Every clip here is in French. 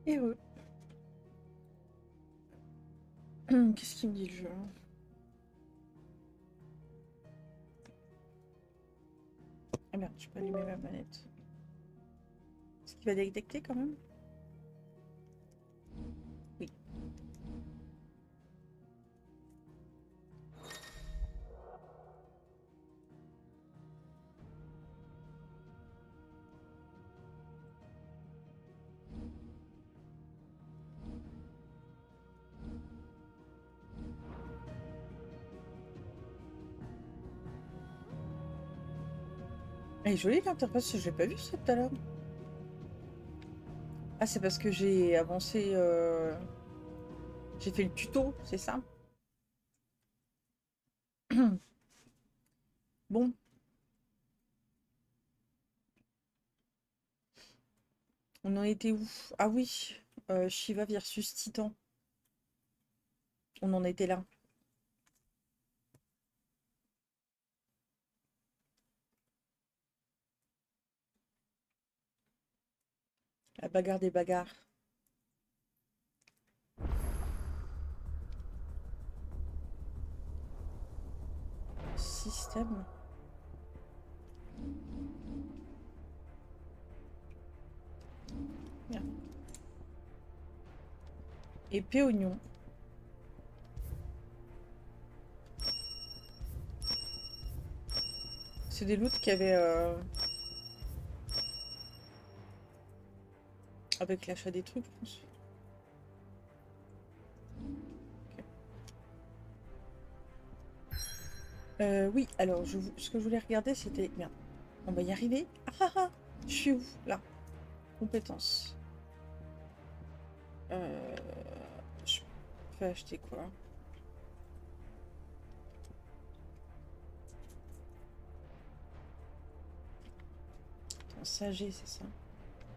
Heureux. Qu'est-ce qu'il me dit le jeu? Ah merde, je peux allumer ma manette. Est-ce qu'il va détecter quand même? Oui. Elle est jolie l'interface, je l'ai pas vue ça tout à l'heure. Ah, c'est parce que j'ai avancé. J'ai fait le tuto, c'est ça? Bon, on en était où? Ah oui, Shiva versus Titan. On en était là. La bagarre des bagarres. Système. Merde. Épée oignon. C'est des loots qu'il y avait avec l'achat des trucs, je pense. Oui, alors ce que je voulais regarder c'était... Merde, on va y arriver. Ah ah ah, je suis où? Là. Compétences. Euh, je peux acheter quoi? Attends, ça j'ai, c'est ça?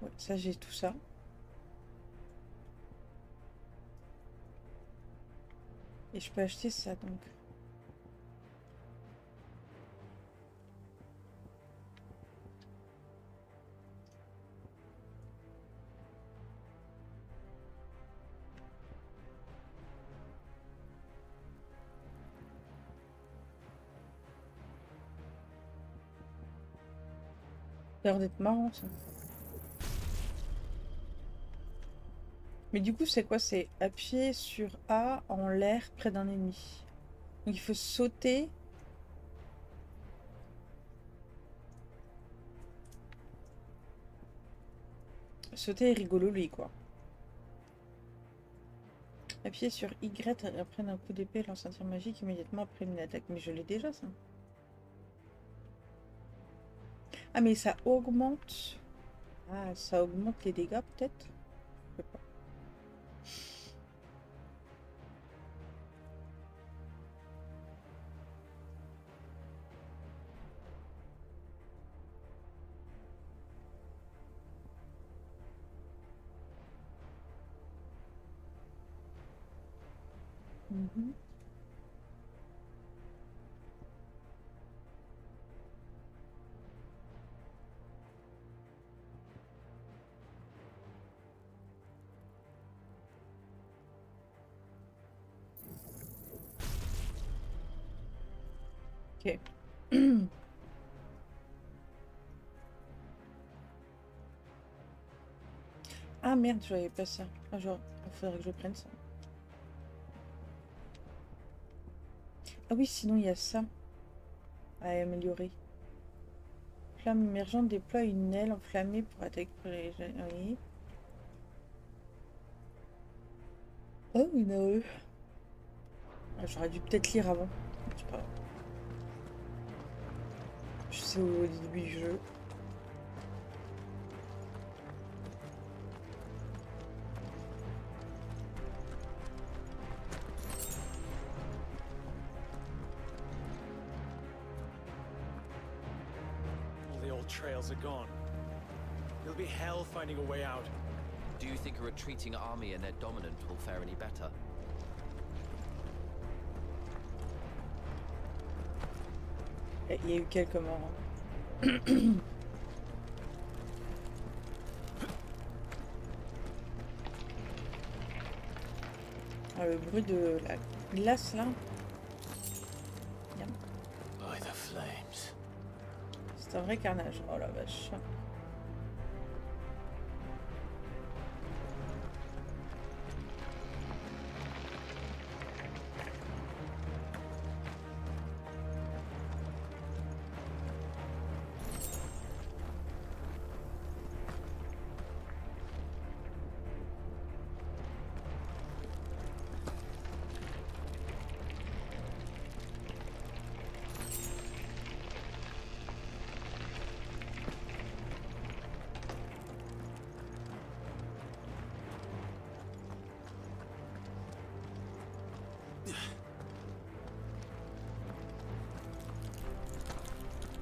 Ouais, ça j'ai tout ça. Et je peux acheter ça donc. Ça a l'air d'être marrant ça. Mais du coup, c'est quoi? C'est appuyer sur A en l'air près d'un ennemi. Donc il faut sauter. Sauter est rigolo lui quoi. Appuyer sur Y après un coup d'épée lance un tir magique immédiatement après une attaque. Mais je l'ai déjà ça. Ah mais ça augmente. Ah, ça augmente les dégâts peut-être? Je sais pas. Mhm. Ok. Ah merde, j'avais pas ça. Ah, genre, il faudrait que je prenne ça. Ah oui, sinon il y a ça à améliorer. Flamme émergente déploie une aile enflammée pour attaquer les... Oui. Oh, une AE. Ah, j'aurais dû peut-être lire avant. C'est pas grave. Je sais au début du jeu. All the old trails are gone. It'll be hell finding a way out. Do you think a retreating army and their dominant will fare any better? Il y a eu quelques morts. Ah, le bruit de la glace là. Miam. By the flames. C'est un vrai carnage. Oh la vache.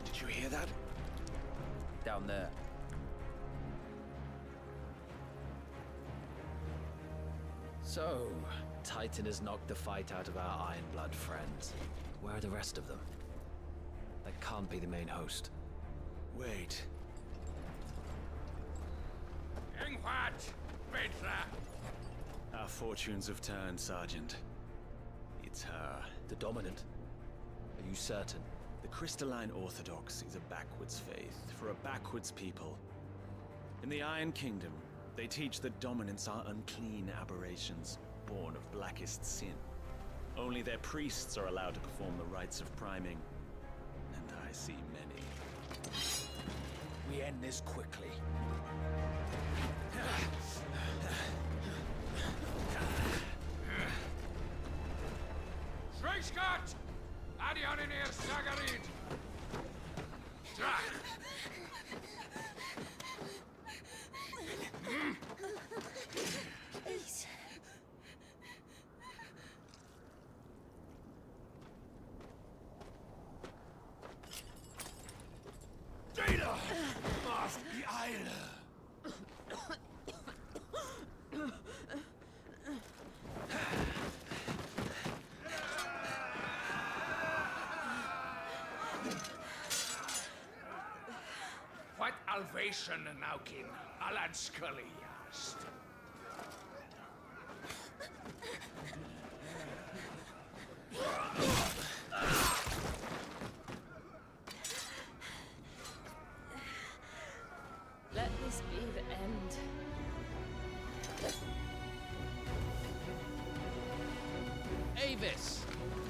Did you hear that? Down there. So, Titan has knocked the fight out of our Ironblood friends. Where are the rest of them? That can't be the main host. Wait. Our fortunes have turned, Sergeant. It's her. The Dominant? Are you certain? The Crystalline Orthodox is a backwards faith for a backwards people. In the Iron Kingdom, they teach that dominants are unclean aberrations, born of blackest sin. Only their priests are allowed to perform the rites of priming. And I see many. We end this quickly. Schreischgott! Adion in ihr Sagarid! Drach! Please. Data! Macht die Eile! What Alvation Naukin, Alan Scully asked. Let this be the end. Avis!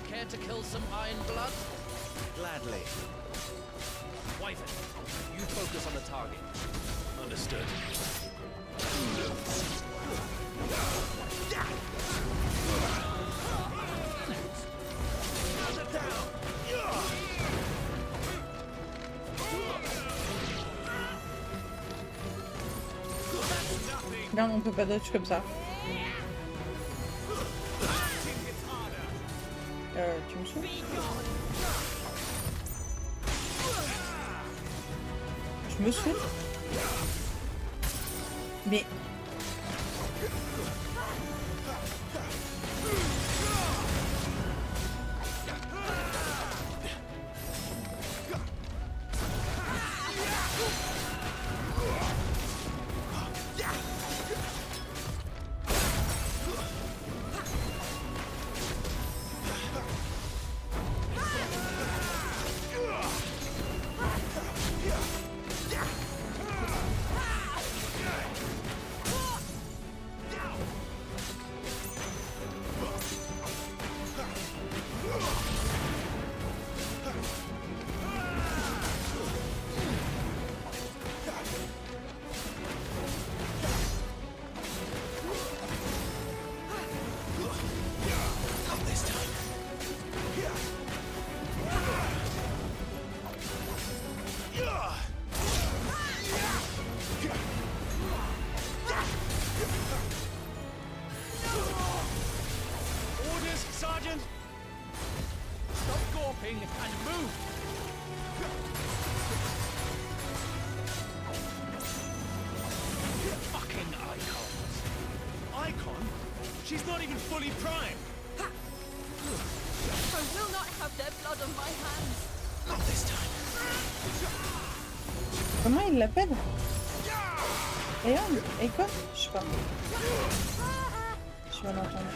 Care to kill some Ironblood? Gladly. Wyvern, you focus on the target. Understood. Non, on peut pas dodge comme ça. Tu me saoules? Je me saoule? Mais... Orders, Sergeant! Stop gawping and move! Fucking icons! Icon? She's not even fully primed! I will not have their blood on my hands. Not this time. Comment il l'appelle? Eon? Econ? Je sais pas. Je vais l'entendre.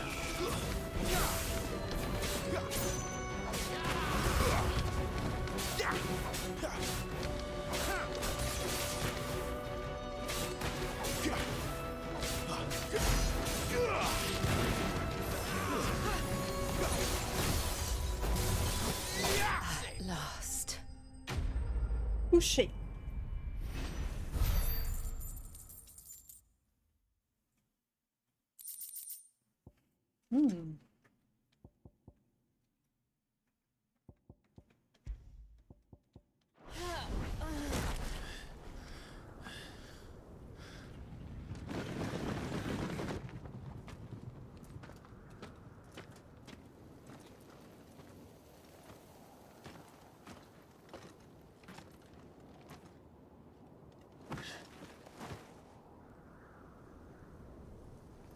At last. Couché.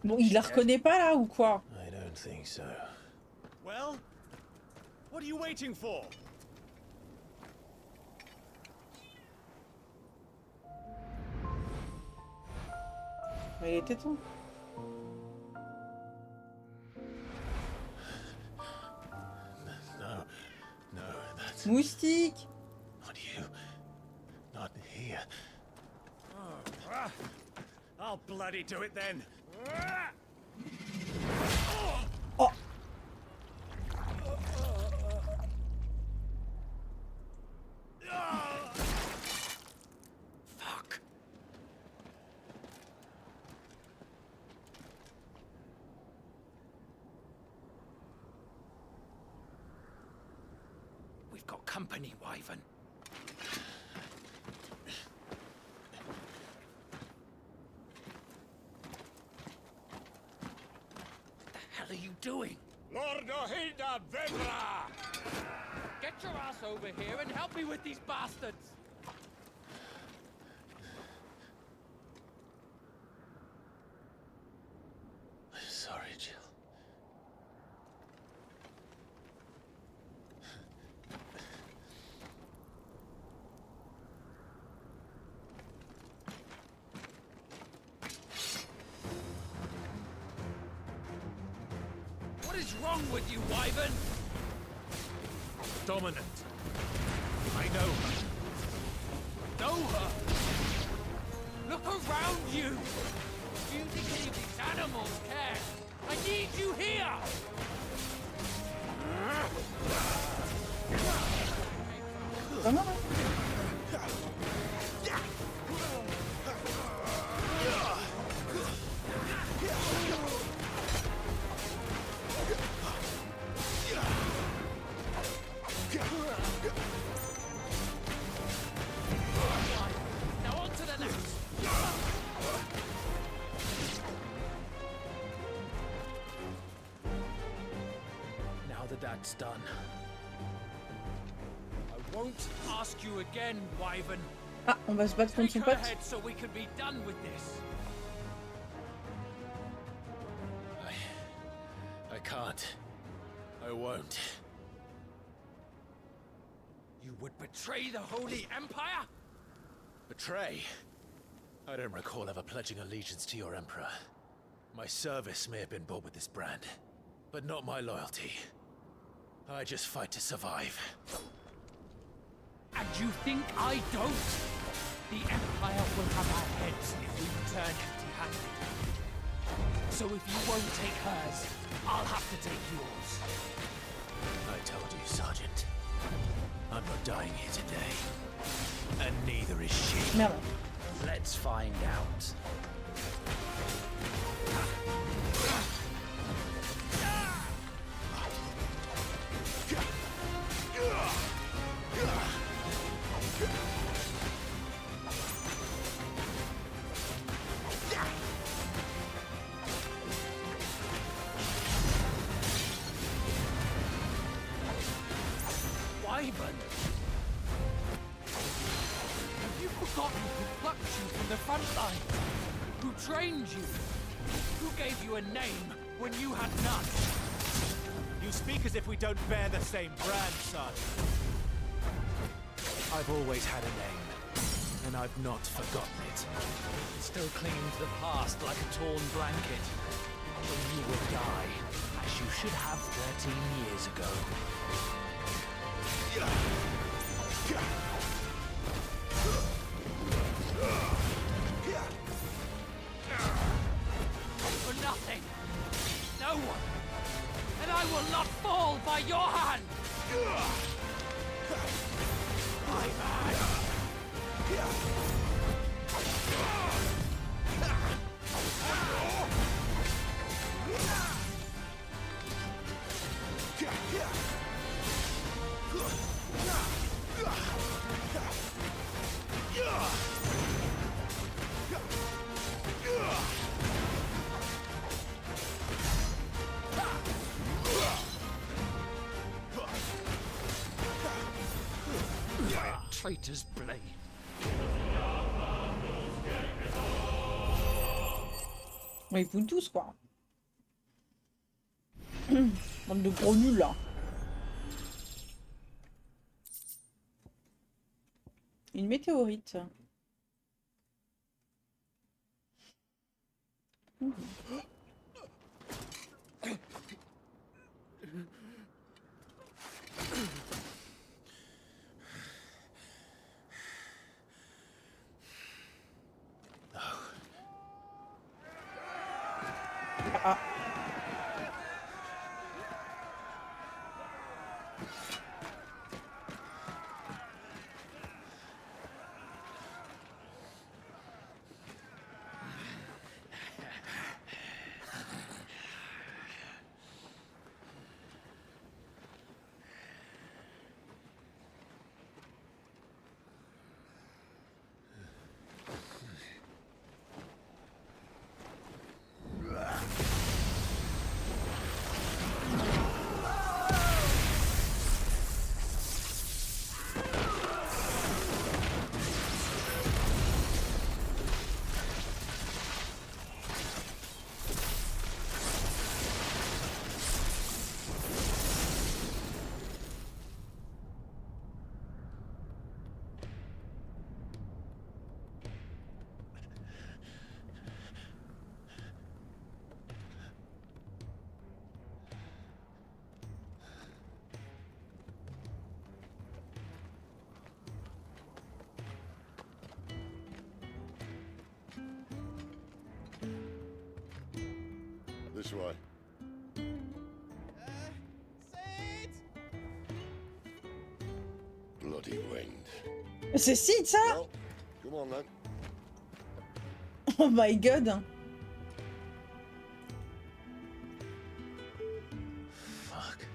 Bon, il la reconnaît pas là ou quoi? I don't think so. Well, what are you waiting for? Mais il était temps. No, that's Moustique. not you. Not here. I'll bloody do it then. Oh. Fuck. We've got company, Wyvern. What the hell are you doing? Lord Ohilda Vedra! Get your ass over here and help me with these bastards! Sorry, Jill. What is wrong with you, Wyvern? Dominant. I know her. Know her? Look around you! Do you think any of these animals care? I need you here! Comment? Now on to the next! Now that that's done, I won't ask you again, Wyvern. Ah, on va se battre contre Take son her pote. head so we can be done with this. I can't. I won't. You would betray the Holy Empire? Betray? I don't recall ever pledging allegiance to your Emperor. My service may have been bought with this brand, but not my loyalty. I just fight to survive. And you think I don't? The Empire will have our heads if we return empty-handed. So if you won't take hers, I'll have to take yours. I told you, Sergeant. I'm not dying here today. And neither is she. Merde. Let's find out. Wyvern! Have you forgotten who plucked you from the front line? Who trained you? Who gave you a name when you had none? You speak as if we don't bear the same brand, Sergeant. I've always had a name, and I've not forgotten it. Still clinging to the past like a torn blanket. Then you will die, as you should have 13 years ago. For nothing. No one. And I will not fall by your hand. My man. Traitor's blade. Mais vous tous quoi. Bande de gros nuls là. Une météorite. Ah. This way. Bloody wind. C'est Sid ça? Well, come on then. Oh my god. Fuck.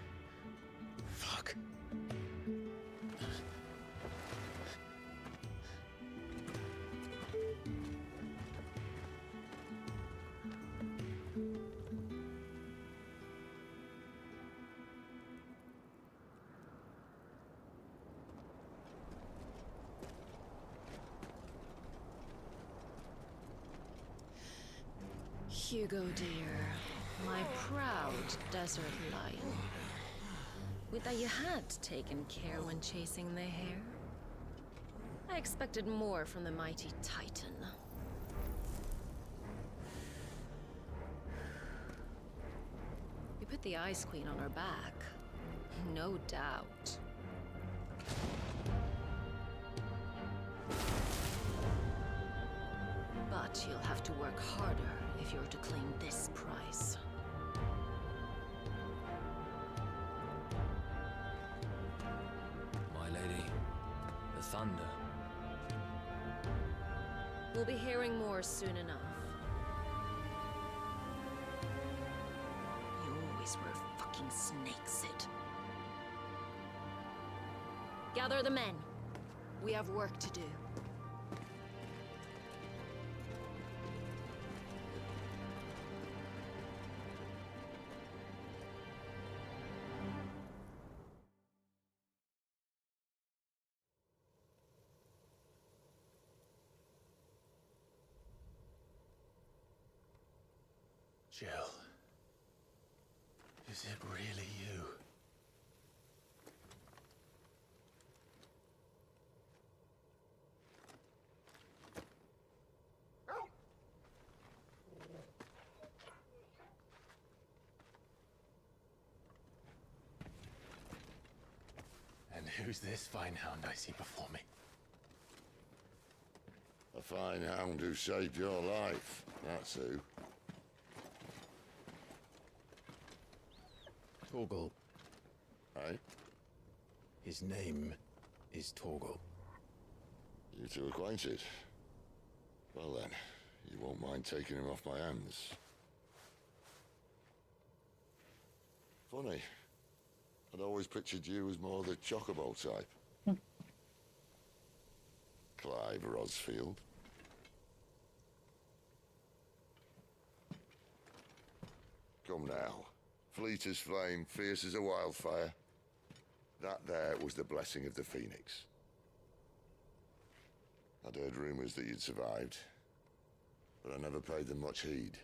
Fuck. Hugo, dear, my proud desert lion. Would that you had taken care when chasing the hare? I expected more from the mighty Titan. We put the Ice Queen on our back, no doubt. But you'll have to work harder if you're to claim this prize. My lady, the thunder. We'll be hearing more soon enough. You always were a fucking snake, Sid. Gather the men. We have work to do. Jill. Is it really you? who's this fine hound I see before me? A fine hound who saved your life. That's who. Torgal. Eh? His name is Torgal. You two acquainted? Well then, you won't mind taking him off my hands. Funny. I'd always pictured you as more the Chocobo type. Clive Rosfield. Come now. Fleet as flame, fierce as a wildfire. That there was the blessing of the Phoenix. I'd heard rumors that you'd survived, but I never paid them much heed.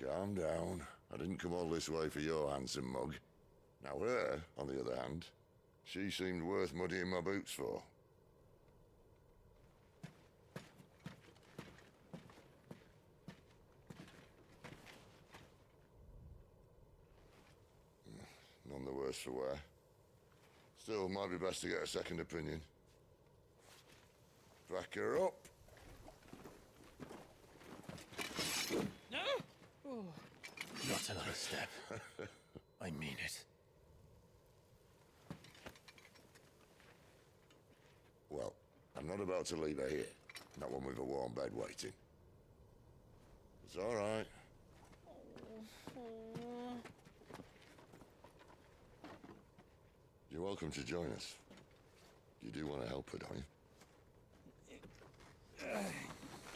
Calm down. I didn't come all this way for your handsome mug. Now her, on the other hand, she seemed worth muddying my boots for. None the worse for wear. Still, might be best to get a second opinion. Back her up. Not another step. I mean it. Well, I'm not about to leave her here. Not one with a warm bed waiting. It's all right. You're welcome to join us. You do want to help her, don't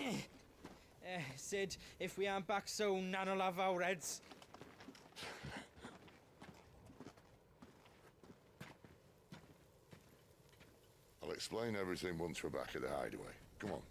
you? Sid, if we aren't back soon, Nan'll have our heads. I'll explain everything once we're back at the hideaway. Come on.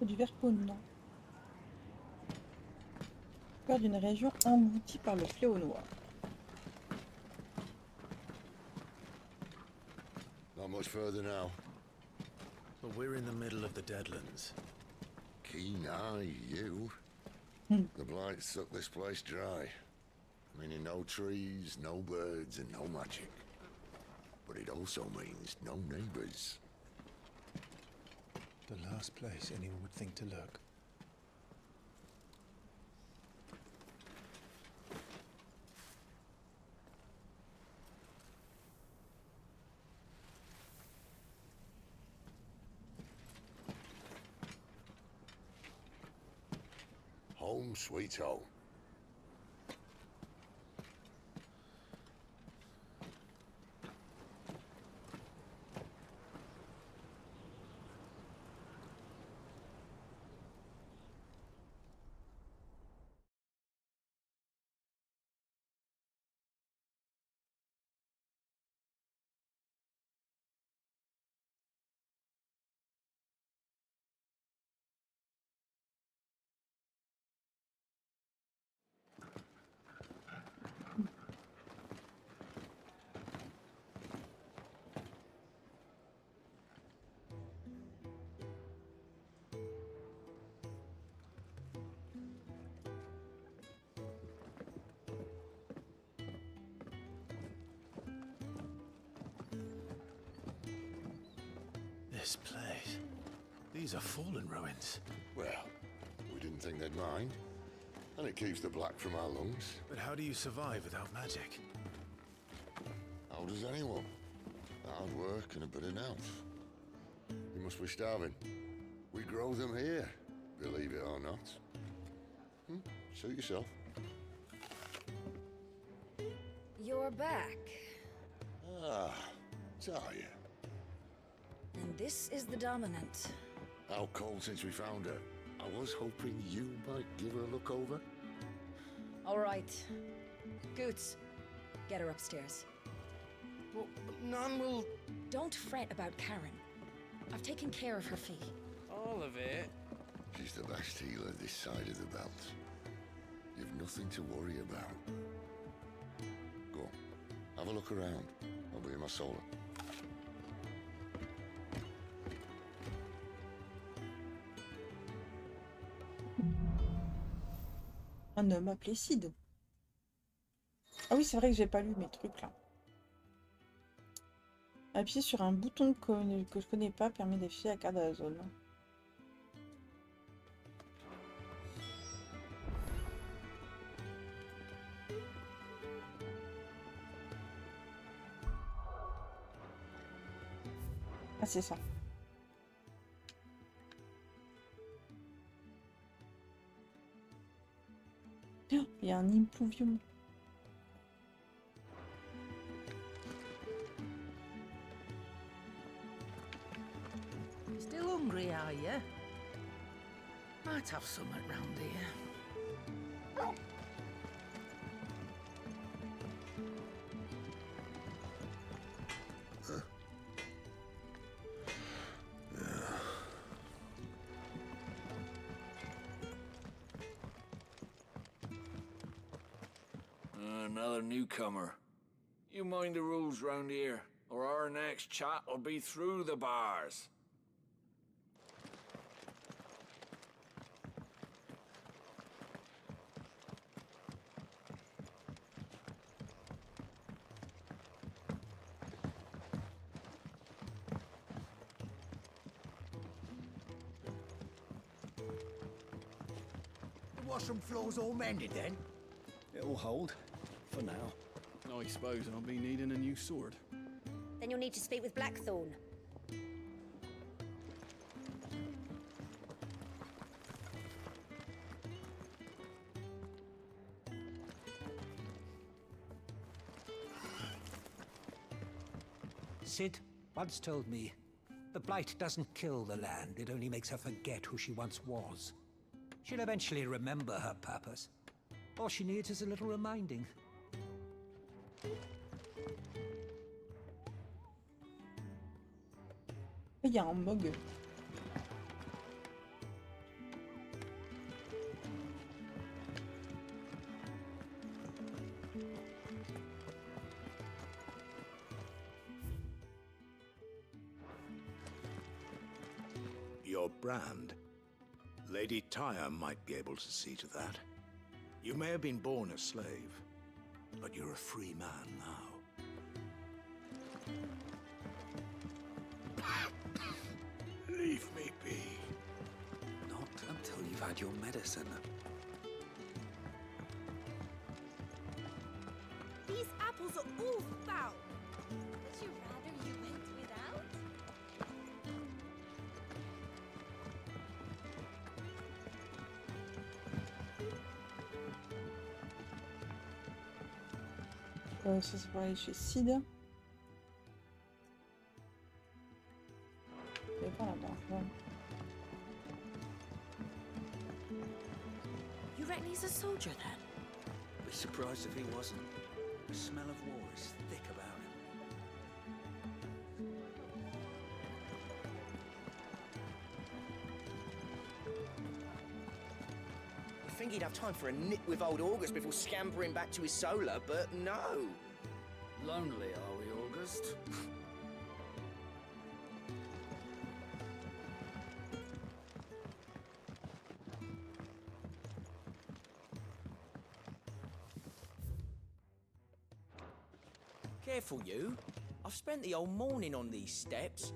Du verponnement. Peur d'une région engloutie par le fléau noir. Not much further now. But we're in the middle of the Deadlands. Keen eye, you. The blight sucked this place dry. Meaning no trees, no birds, and no magic. But it also means no neighbors. The last place anyone would think to look. Home sweet home. This place. These are fallen ruins. Well, we didn't think they'd mind. And it keeps the black from our lungs. But how do you survive without magic? How does anyone? Hard work and a bit of nous. You must be starving. We grow them here, believe it or not. Suit yourself. You're back. Ah, Taya. And this is the Dominant. How cold since we found her. I was hoping you might give her a look over. All right. Goots, get her upstairs. Well, none will... Don't fret about Karen. I've taken care of her fee. All of it? She's the best healer this side of the belt. You've nothing to worry about. Go on, have a look around. I'll be in my solar. Un homme appelé Sid. Ah oui, c'est vrai que j'ai pas lu mes trucs là. Appuyer sur un bouton que je connais pas permet d'afficher la carte de la zone. Ah, c'est ça. Oh, il y a un impluvium. Still hungry, are you? Might have something round here. Another newcomer. You mind the rules round here, or our next chat will be through the bars. The washroom floor's all mended then? It'll hold, for now. I suppose I'll be needing a new sword. Then you'll need to speak with Blackthorn. Sid once told me, the Blight doesn't kill the land, it only makes her forget who she once was. She'll eventually remember her purpose. All she needs is a little reminding. Il y a un bug. Your brand. Lady Tyre might be able to see to that. You may have been born a slave, but you're a free man now. Leave me be. Not until you've had your medicine. These apples are all foul. Would you rather you went without? Ça c'est pour aller chez Sid. Je vais pas là-bas. Ouais. You reckon he's a soldier then? Be surprised if he wasn't. The smell of war is thick about him. I think he'd have time for a nip with old August before scampering back to his solar, but no. Lonely, are we, August? Careful, you. I've spent the whole morning on these steps.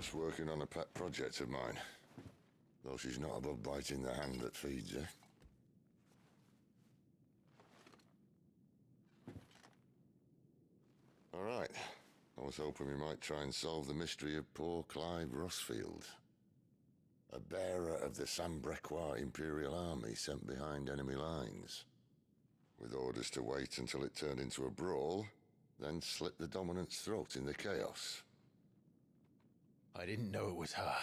Just working on a pet project of mine. Though she's not above biting the hand that feeds her. All right. I was hoping we might try and solve the mystery of poor Clive Rossfield. A bearer of the Sambrequois Imperial Army sent behind enemy lines. With orders to wait until it turned into a brawl, then slit the Dominant's throat in the chaos. I didn't know it was her.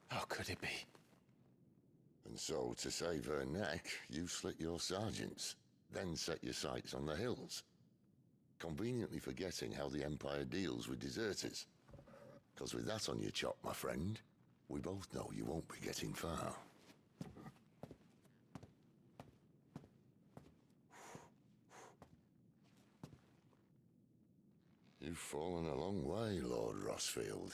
How could it be? And so, to save her neck, you slit your sergeants, then set your sights on the hills. Conveniently forgetting how the Empire deals with deserters. Because with that on your chop, my friend, we both know you won't be getting far. You've fallen a long way, Lord Rossfield.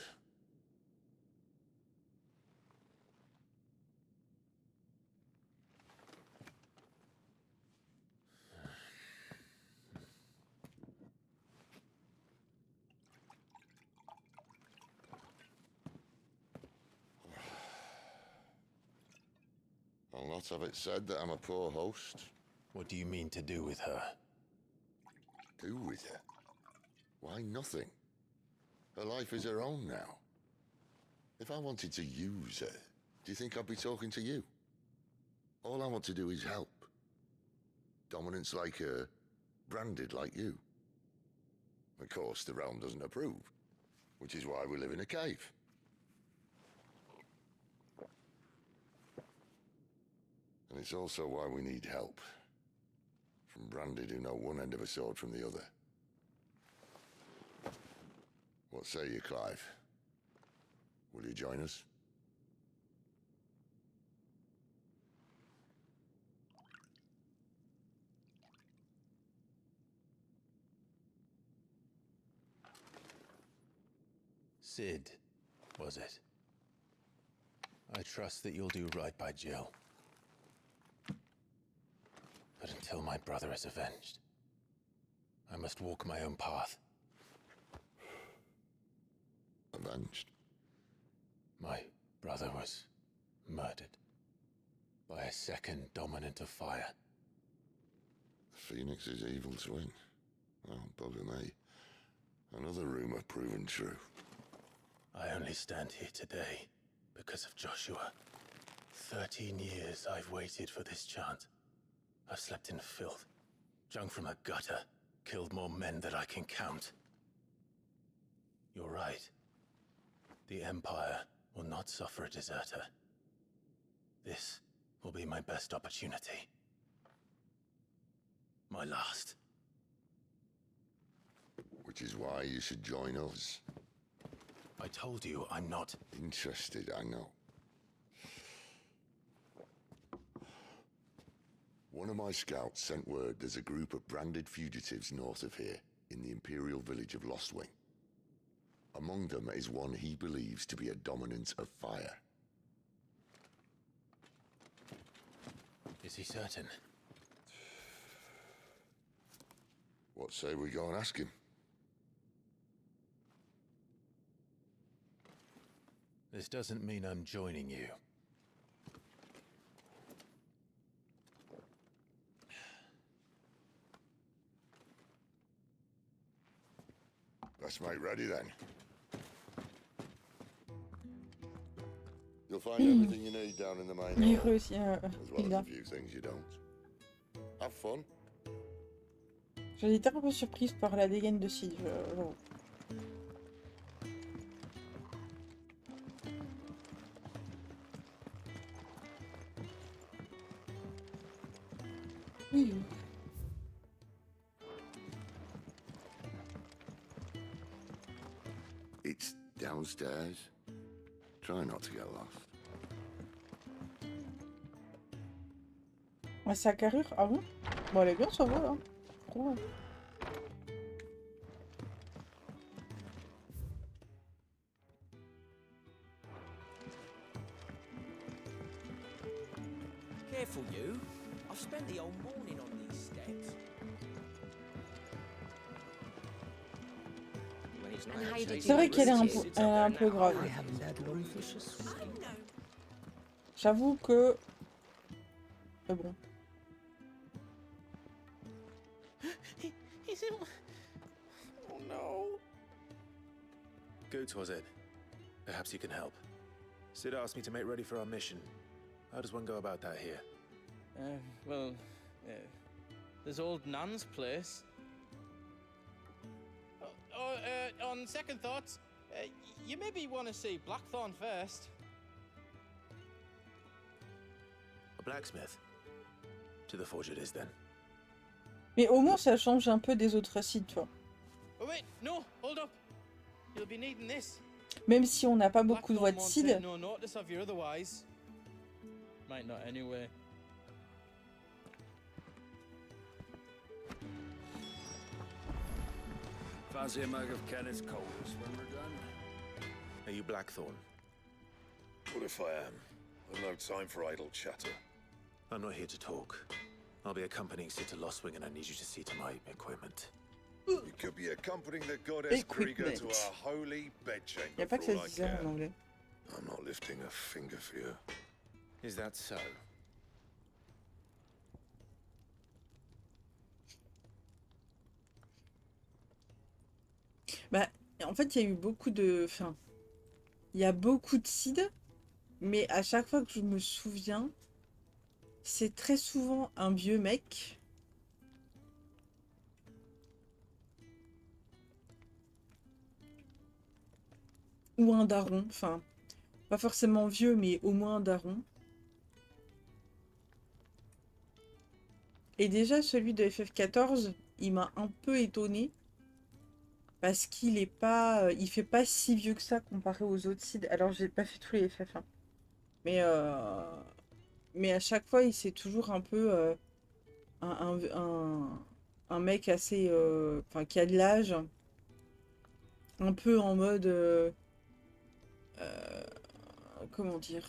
I'll not have it said that I'm a poor host. What do you mean to do with her? Do with her? Why, nothing. Her life is her own now. If I wanted to use her, do you think I'd be talking to you? All I want to do is help. Dominants like her, branded like you. Of course, the realm doesn't approve, which is why we live in a cave. And it's also why we need help. From branded who know one end of a sword from the other. What say you, Clive? Will you join us? Cid, was it? I trust that you'll do right by Jill. But until my brother is avenged, I must walk my own path. Avenged? My brother was murdered by a second Dominant of Fire. Phoenix's evil twin. Oh, bugger me. Another rumor proven true. I only stand here today because of Joshua. 13 years I've waited for this chance. I've slept in filth, drunk from a gutter, killed more men than I can count. You're right. The Empire will not suffer a deserter. This will be my best opportunity. My last. Which is why you should join us. I told you I'm not interested, I know. One of my scouts sent word there's a group of branded fugitives north of here, in the Imperial village of Lostwing. Among them is one he believes to be a Dominant of Fire. Is he certain? What say we go and ask him? This doesn't mean I'm joining you. Let's make ready then. You'll find everything you need down in the main Il hall, réussit as well as il a. a few things you don't. Have fun. J'ai été un peu surprise par la dégaine de Cid. Oui. It's downstairs. Try not to get lost. Ouais, sa carrure, ah bon? Bon, elle est bien, ça va, hein. Cool. Careful, you. I've spent the whole morning on these steps. When And how you did C'est vrai qu'elle est yours, too. elle est un peu grave. J'avoue que... Mais bon. He's ill. Oh no. Goots, was it? Perhaps you can help. Sid asked me to make ready for our mission. How does one go about that here? Well, there's old Nan's place. On second thoughts, you maybe want to see Blackthorn first. A blacksmith? To the forge it is then. Mais au moins, ça change un peu des autres sites, tu vois. Oh wait, no, hold up. You'll be needing this. Même si on n'a pas beaucoup de voix de Blackthorn Sid. won't take no notice of you otherwise. Might not anyway. Fancy a mug of Kenneth's coldest when we're done? Are you Blackthorn? What if I am? I've no time for idle chatter. I'm not here to talk. I'll be accompanying Sid to Lostwing and I need you to see to my equipment. You could be accompanying the goddess Krieger to our holy bedchamber Y a pas que for ça all I se disait en care. anglais. I'm not lifting a finger for you. Is that so? Bah, en fait, il y a eu beaucoup de... Enfin, il y a beaucoup de Sid, mais à chaque fois que je me souviens, c'est très souvent un vieux mec. Ou un daron, enfin, pas forcément vieux, mais au moins un daron. Et déjà, celui de FF14, il m'a un peu étonné. Parce qu'il est pas... il fait pas si vieux que ça comparé aux autres Sid. Alors, j'ai pas fait tous les FF, hein. Mais à chaque fois, il c'est toujours un peu... un mec assez... Enfin, qui a de l'âge. Un peu en mode... comment dire?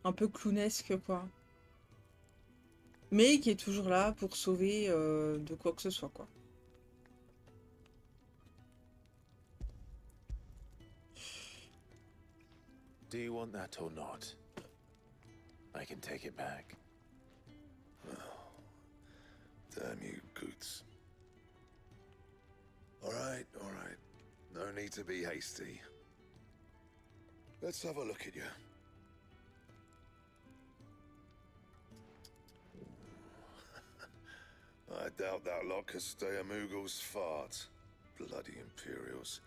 Un peu clownesque, quoi. Mais qui est toujours là pour sauver de quoi que ce soit, quoi. Do you want that or not? I can take it back. Damn you, Goots. All right. No need to be hasty. Let's have a look at you. I doubt that lot could stay a Moogle's fart. Bloody Imperials.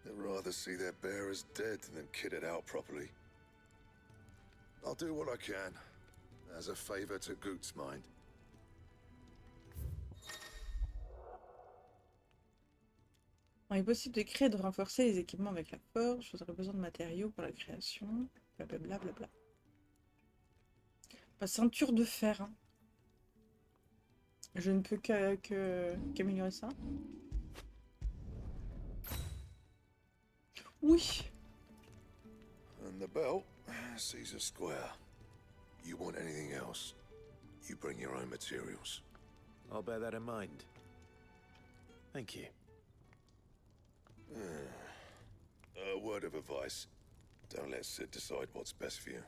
They'd rather see their bearers dead than kitted out properly. I'll do what I can, as a favor to Goot's mind. Il est possible de créer et de renforcer les équipements avec la forge. J'aurais besoin de matériaux pour la création. Blablabla. Bla. La ceinture de fer. Hein. Je ne peux qu'améliorer ça. Oui. And the belt, Caesar Square. You want anything else, you bring your own materials. I'll bear that in mind. Thank you. A word of advice. Don't let Sid decide what's best for you.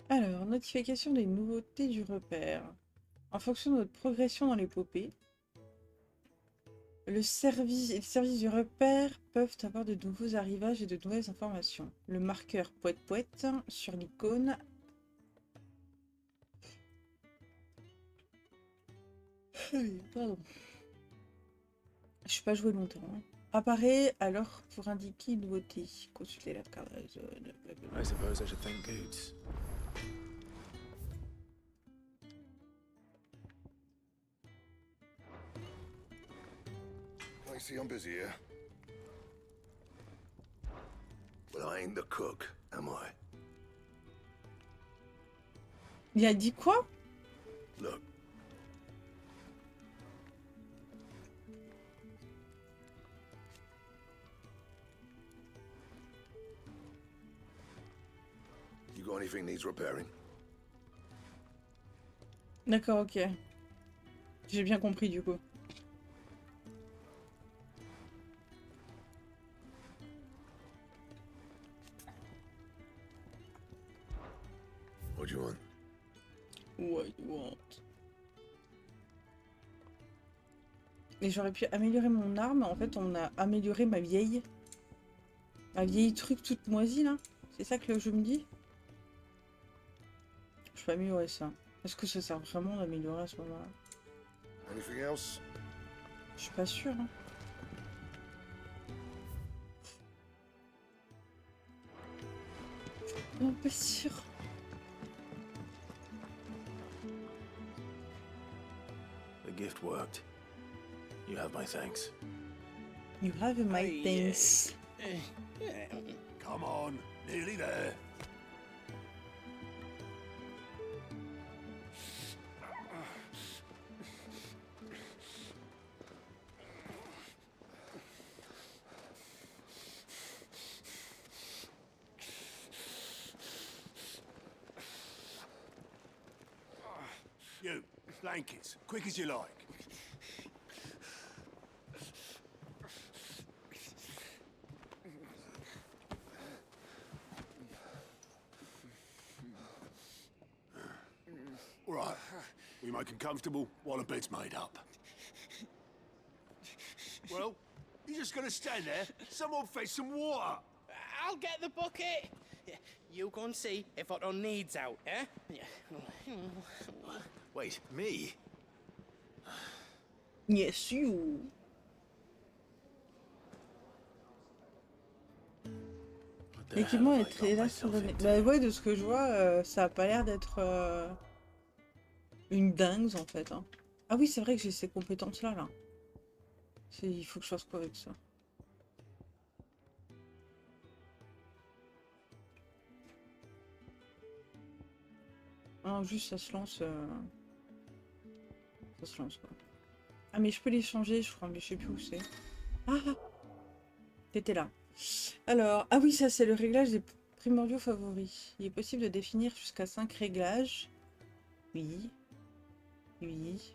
Alors, notification des nouveautés du repère. En fonction de notre progression dans l'épopée, les services du repère peuvent avoir de nouveaux arrivages et de nouvelles informations. Le marqueur poète sur l'icône. Pardon. Je suis pas joué longtemps. Hein. Apparaît alors pour indiquer une nouveauté. Consultez la carte de la zone. I suppose I should thank Goots. Lacey, I'm busy here. Well, I ain't the cook, am I? Il a dit quoi? Look. You got anything needs repairing? D'accord, ok. J'ai bien compris du coup. What do you want? What you want? Et j'aurais pu améliorer mon arme. En fait, on a amélioré ma vieille truc toute moisie là. C'est ça que le jeu me dit. Je peux améliorer ça. Est-ce que ça sert vraiment d'améliorer à ce moment-là? Anything else? Je suis pas sûre. Hein. Non, pas sûre. The gift worked. You have my thanks. You have my things. Come on, nearly there. You, blankets, quick as you like. All right, we make 'em comfortable while the bed's made up. Well, you just gonna stand there? Someone fetch some water. I'll get the bucket. You go and see if Otto needs out, eh? Wait, me? Yes, you. L'équipement est très là sur le nez. Bah ouais, de ce que je vois, ça a pas l'air d'être une dingue en fait. Hein. Ah oui, c'est vrai que j'ai ces compétences-là, là. Il faut que je fasse quoi avec ça? Ah, juste ça se lance. Ça se lance quoi. Ah mais je peux les changer, je crois, mais je sais plus où c'est. Ah, t'étais là. Alors, ah oui, ça c'est le réglage des primordiaux favoris. Il est possible de définir jusqu'à 5 réglages. Oui. Oui.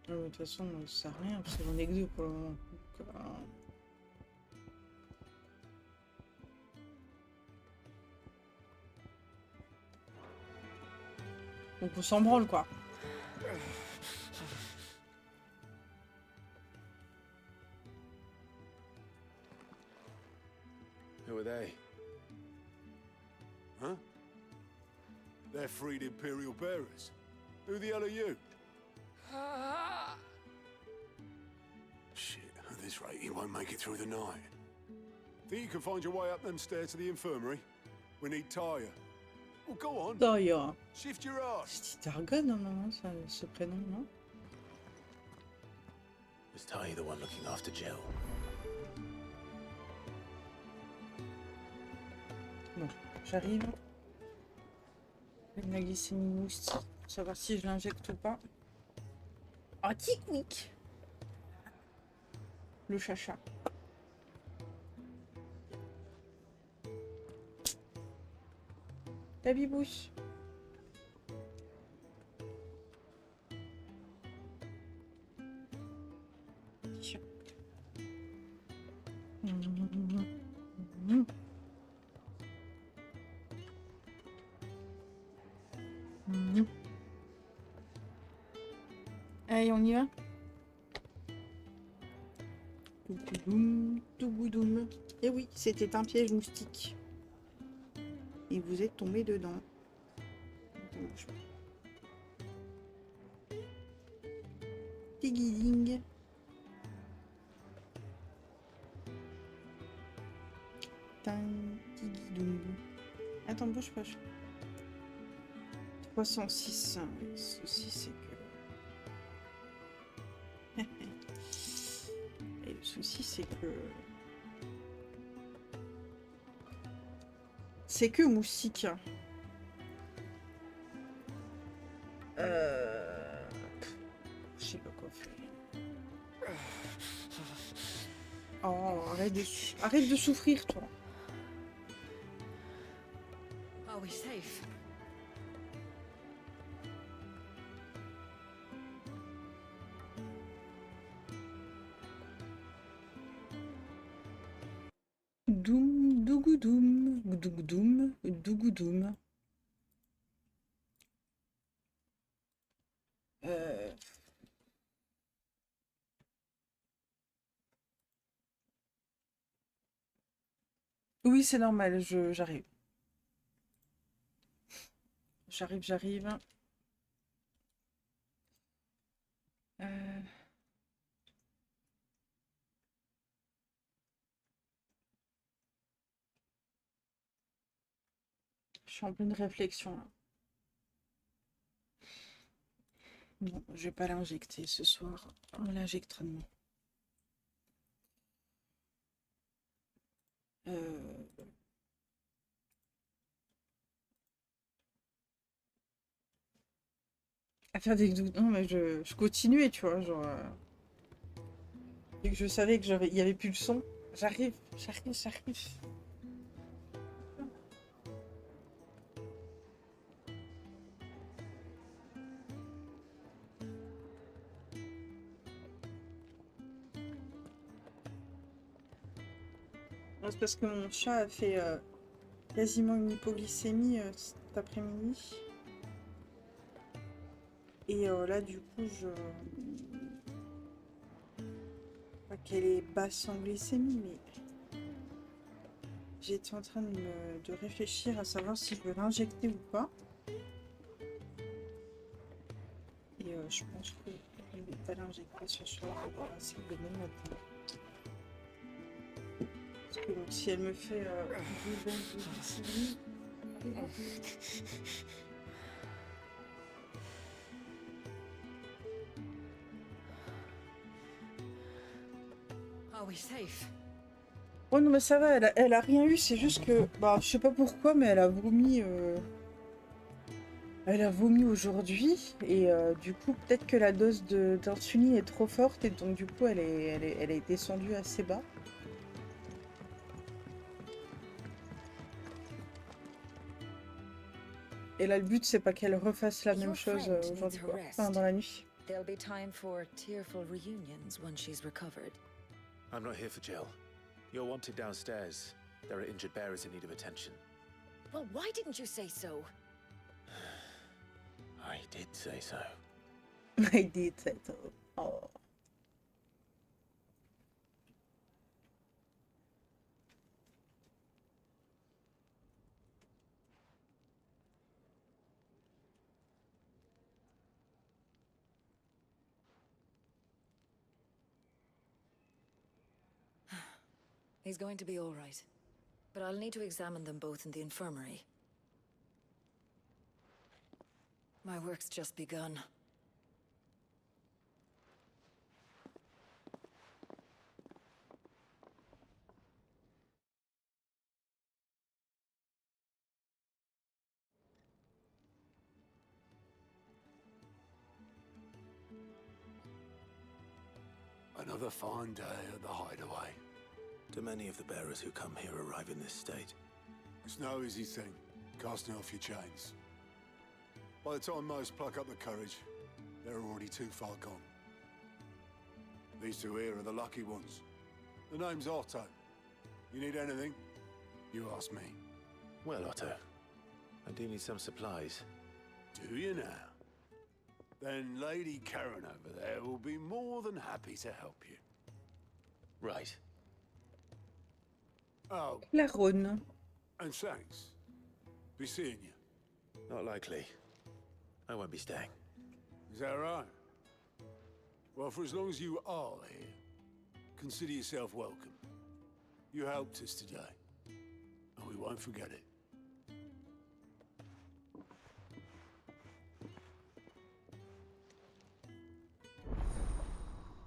De toute façon, ça sert à rien parce que j'en ai que 2 pour le moment. Donc on s'en branle quoi. Who are they? Huh? They're freed Imperial bearers. Who the hell are you? Shit, at this rate, he won't make it through the night. Think you can find your way up them stairs to the infirmary? We need Tyre. Well, go on. Tyre. Shift your ass. C'est Targon, non, ce prénom, non? Is Ty the one looking after Jill? Bon, j'arrive. La glycémie moustique, pour savoir si je l'injecte ou pas. Ah, tic-wic. Le chacha. Ta bibouche. Tiens. Allez, on y va. Tout boudoum. Et oui, c'était un piège moustique. Et vous êtes tombé dedans. Tigiding. Tigidong. Attends, bouge pas. 306. Le souci, c'est que... Et le souci, c'est que... C'est que moustique. Je sais Arrête de souffrir, toi. Are we safe? Doum, dougoudoum, dougoudoum, dougoudoum. Oui, c'est normal, j'arrive. J'arrive. Euh, Je suis en pleine réflexion là. Non, je vais pas l'injecter ce soir. On l'injectera demain. À faire des doutes. Non, mais je continuais, tu vois, genre. Et que je savais que il y avait plus le son. J'arrive. Non, c'est parce que mon chat a fait quasiment une hypoglycémie cet après-midi. Et là, du coup, pas qu'elle est basse en glycémie, mais j'étais en train de réfléchir à savoir si je veux l'injecter ou pas. Et je pense que je ne vais pas l'injecter ce soir. On va essayer de demain matin. Parce que donc, si elle me fait une baisse de glycémie... Are we safe? Oh non mais ça va, elle a rien eu, c'est juste que... Bah je sais pas pourquoi, mais elle a vomi... Elle a vomi aujourd'hui, et du coup peut-être que la dose d'insuline est trop forte, et donc du coup elle est descendue assez bas. Et là le but c'est pas qu'elle refasse la même chose aujourd'hui, quoi. Enfin dans la nuit. There'll be time for tearful reunions when she's recovered. I'm not here for Jill. You're wanted downstairs. There are injured bearers in need of attention. Well, why didn't you say so? I did say so. I did say so. Oh. He's going to be all right. But I'll need to examine them both in the infirmary. My work's just begun. Another fine day at the hideaway. Do many of the bearers who come here arrive in this state? It's no easy thing, casting off your chains. By the time most pluck up the courage, they're already too far gone. These two here are the lucky ones. The name's Otto. You need anything? You ask me. Well, Otto, I do need some supplies. Do you now? Then Lady Karen over there will be more than happy to help you. Right. Oh. La Rhône. And thanks. Be seeing you. Not likely. I won't be staying. Is that right? Well, for as long as you are here, consider yourself welcome. You helped us today, and we won't forget it.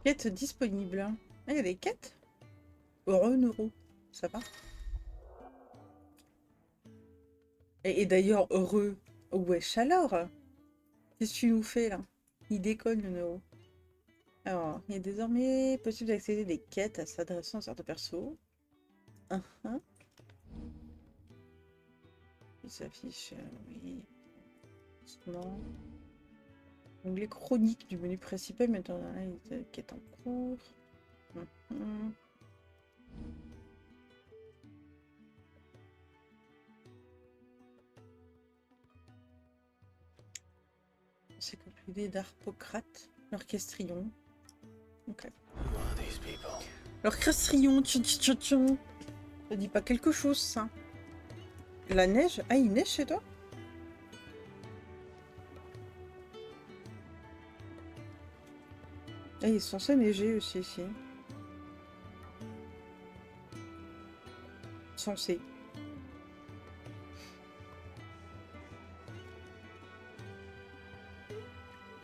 Quête disponible. Ah, il y a des quêtes? Heureux euro. Ça va? Et d'ailleurs, heureux. Wesh alors? Qu'est-ce que tu nous fais là? Il déconne le neuro. Alors, il est désormais possible d'accéder des quêtes à s'adressant à certains persos. Il s'affiche, oui. Non. Onglet chronique du menu principal, maintenant qui est en cours. C'est comme l'idée d'Harpocrate, l'orchestrion. Ok. L'orchestrion, tchon. Ça dit pas quelque chose, ça. La neige? Ah, il neige chez toi? Ah, il est censé neiger aussi ici. Censé.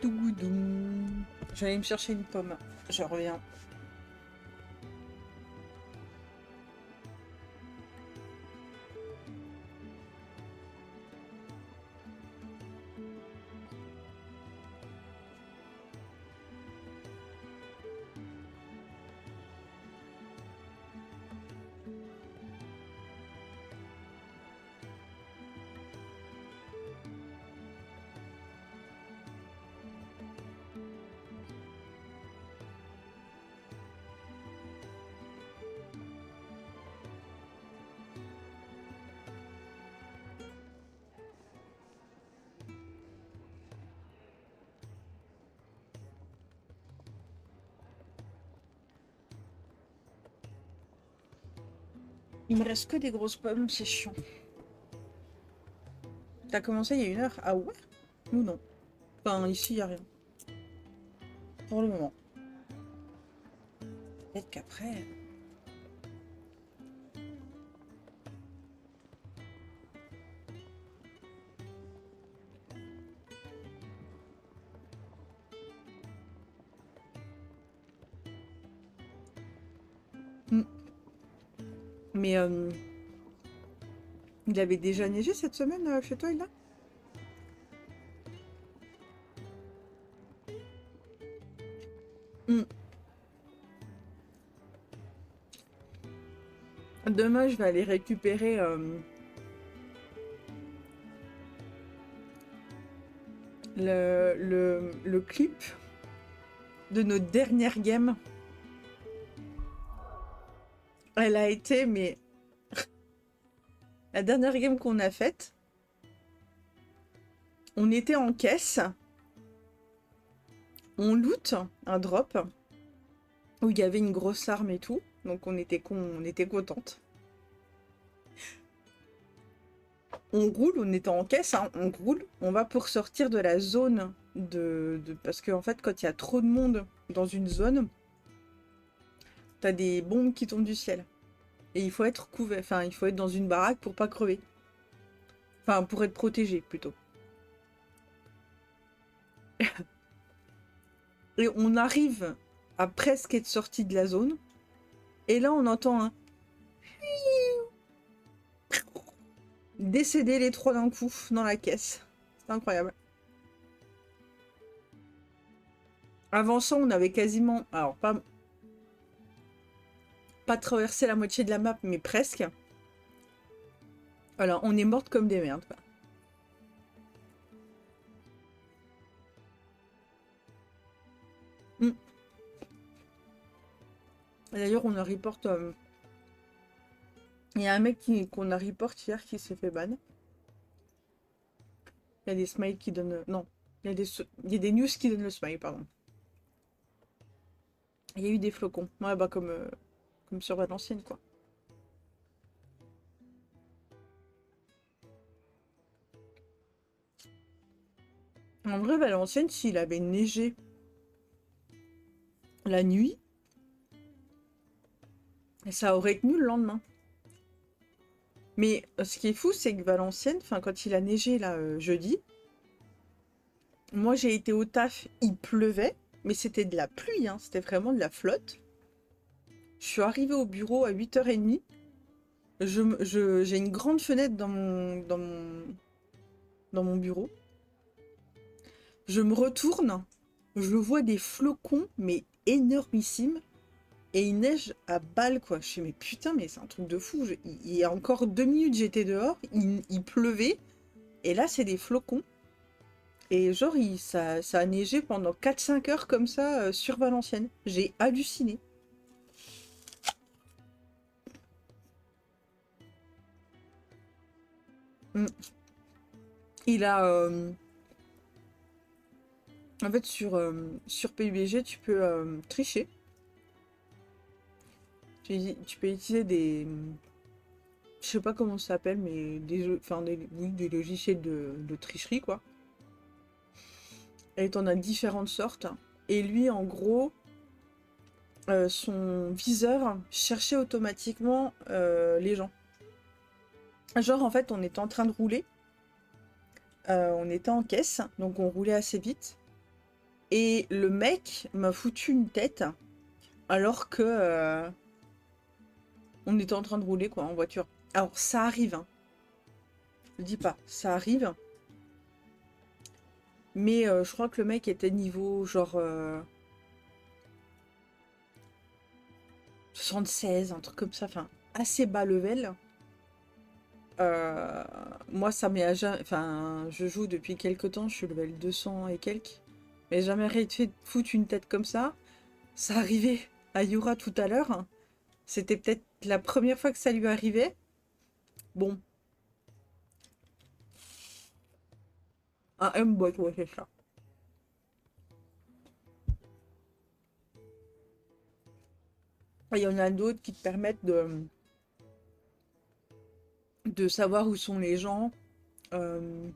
Dougoudou. J'allais me chercher une pomme. Je reviens. Il me reste que des grosses pommes, c'est chiant. T'as commencé il y a 1 heure? Ah ouais? Ou non? Enfin, ici, il n'y a rien. Pour le moment. Peut-être qu'après... Mais il avait déjà neigé cette semaine chez toi, là? Demain, je vais aller récupérer le clip de notre dernière game. Elle a été, mais... La dernière game qu'on a faite, on était en caisse, on loot un drop, où il y avait une grosse arme et tout, donc on était contente. On roule, on était en caisse, hein, on roule, on va pour sortir de la zone parce qu'en fait, quand il y a trop de monde dans une zone, t'as des bombes qui tombent du ciel. Et il faut être couvert, enfin, il faut être dans une baraque pour pas crever. Enfin, pour être protégé, plutôt. Et on arrive à presque être sorti de la zone. Et là, on entend un... décéder les 3 d'un coup dans la caisse. C'est incroyable. Avant ça, on avait quasiment... Alors, pas traversé la moitié de la map, mais presque. Alors, on est morte comme des merdes, quoi. D'ailleurs, on a report... Il y a un mec qu'on a report hier qui s'est fait ban. Il y a des smiles qui donnent... Non. Il y a des news qui donnent le smile, pardon. Il y a eu des flocons. Ouais, bah comme sur Valenciennes, quoi. En vrai, Valenciennes, s'il avait neigé la nuit, ça aurait tenu le lendemain. Mais ce qui est fou, c'est que Valenciennes, enfin quand il a neigé là jeudi, moi j'ai été au taf, il pleuvait, mais c'était de la pluie, hein, c'était vraiment de la flotte. Je suis arrivée au bureau à 8h30. J'ai une grande fenêtre dans mon bureau. Je me retourne, je vois des flocons, mais énormissimes. et il neige à balles, quoi. Je suis mais putain, mais c'est un truc de fou. Il y a encore 2 minutes, j'étais dehors, il pleuvait, et là, c'est des flocons. Et genre, ça a neigé pendant 4-5 heures comme ça sur Valenciennes. J'ai halluciné. Il a... En fait, sur PUBG, tu peux tricher. Tu peux utiliser des... Je sais pas comment ça s'appelle, mais des logiciels de tricherie, quoi. Et t'en as différentes sortes. Et lui, en gros, son viseur cherchait automatiquement les gens. Genre, en fait, on était en train de rouler. On était en caisse, donc on roulait assez vite. Et le mec m'a foutu une tête alors que on était en train de rouler, quoi, en voiture. Alors, ça arrive, hein. Je dis pas, ça arrive. Mais je crois que le mec était niveau genre 76, un truc comme ça, enfin assez bas level. Moi ça m'est enfin je joue depuis quelques temps, je suis level 200 et quelques, mais jamais réussi de foutre une tête comme ça. Ça arrivait à Yura tout à l'heure. C'était peut-être la première fois que ça lui arrivait. Bon. Un M-bot, ouais, c'est ça. Il y en a d'autres qui te permettent de savoir où sont les gens. T'en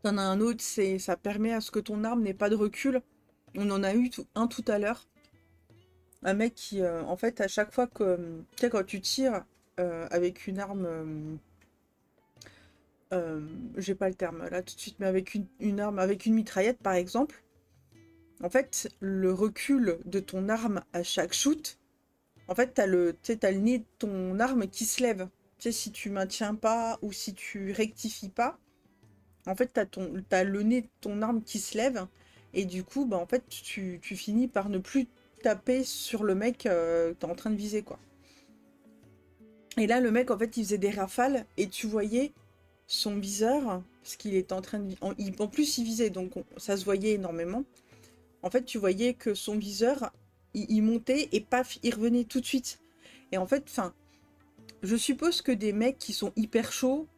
as un autre, ça permet à ce que ton arme n'ait pas de recul. On en a eu un tout à l'heure. Un mec qui, en fait, à chaque fois que... Tu sais, quand tu tires avec une arme... j'ai pas le terme là tout de suite, mais avec une arme, avec une mitraillette par exemple, en fait, le recul de ton arme à chaque shoot, en fait, t'as le nez de ton arme qui se lève. Tu sais, si tu maintiens pas ou si tu rectifies pas, en fait, t'as le nez de ton arme qui se lève, et du coup, bah, en fait, tu finis par ne plus taper sur le mec que t'es en train de viser, quoi. Et là, le mec, en fait, il faisait des rafales, et tu voyais son viseur, parce qu'il était en train de... En plus, il visait, donc ça se voyait énormément. En fait, tu voyais que son viseur, il montait, et paf, il revenait tout de suite. Et en fait, enfin, je suppose que des mecs qui sont hyper chauds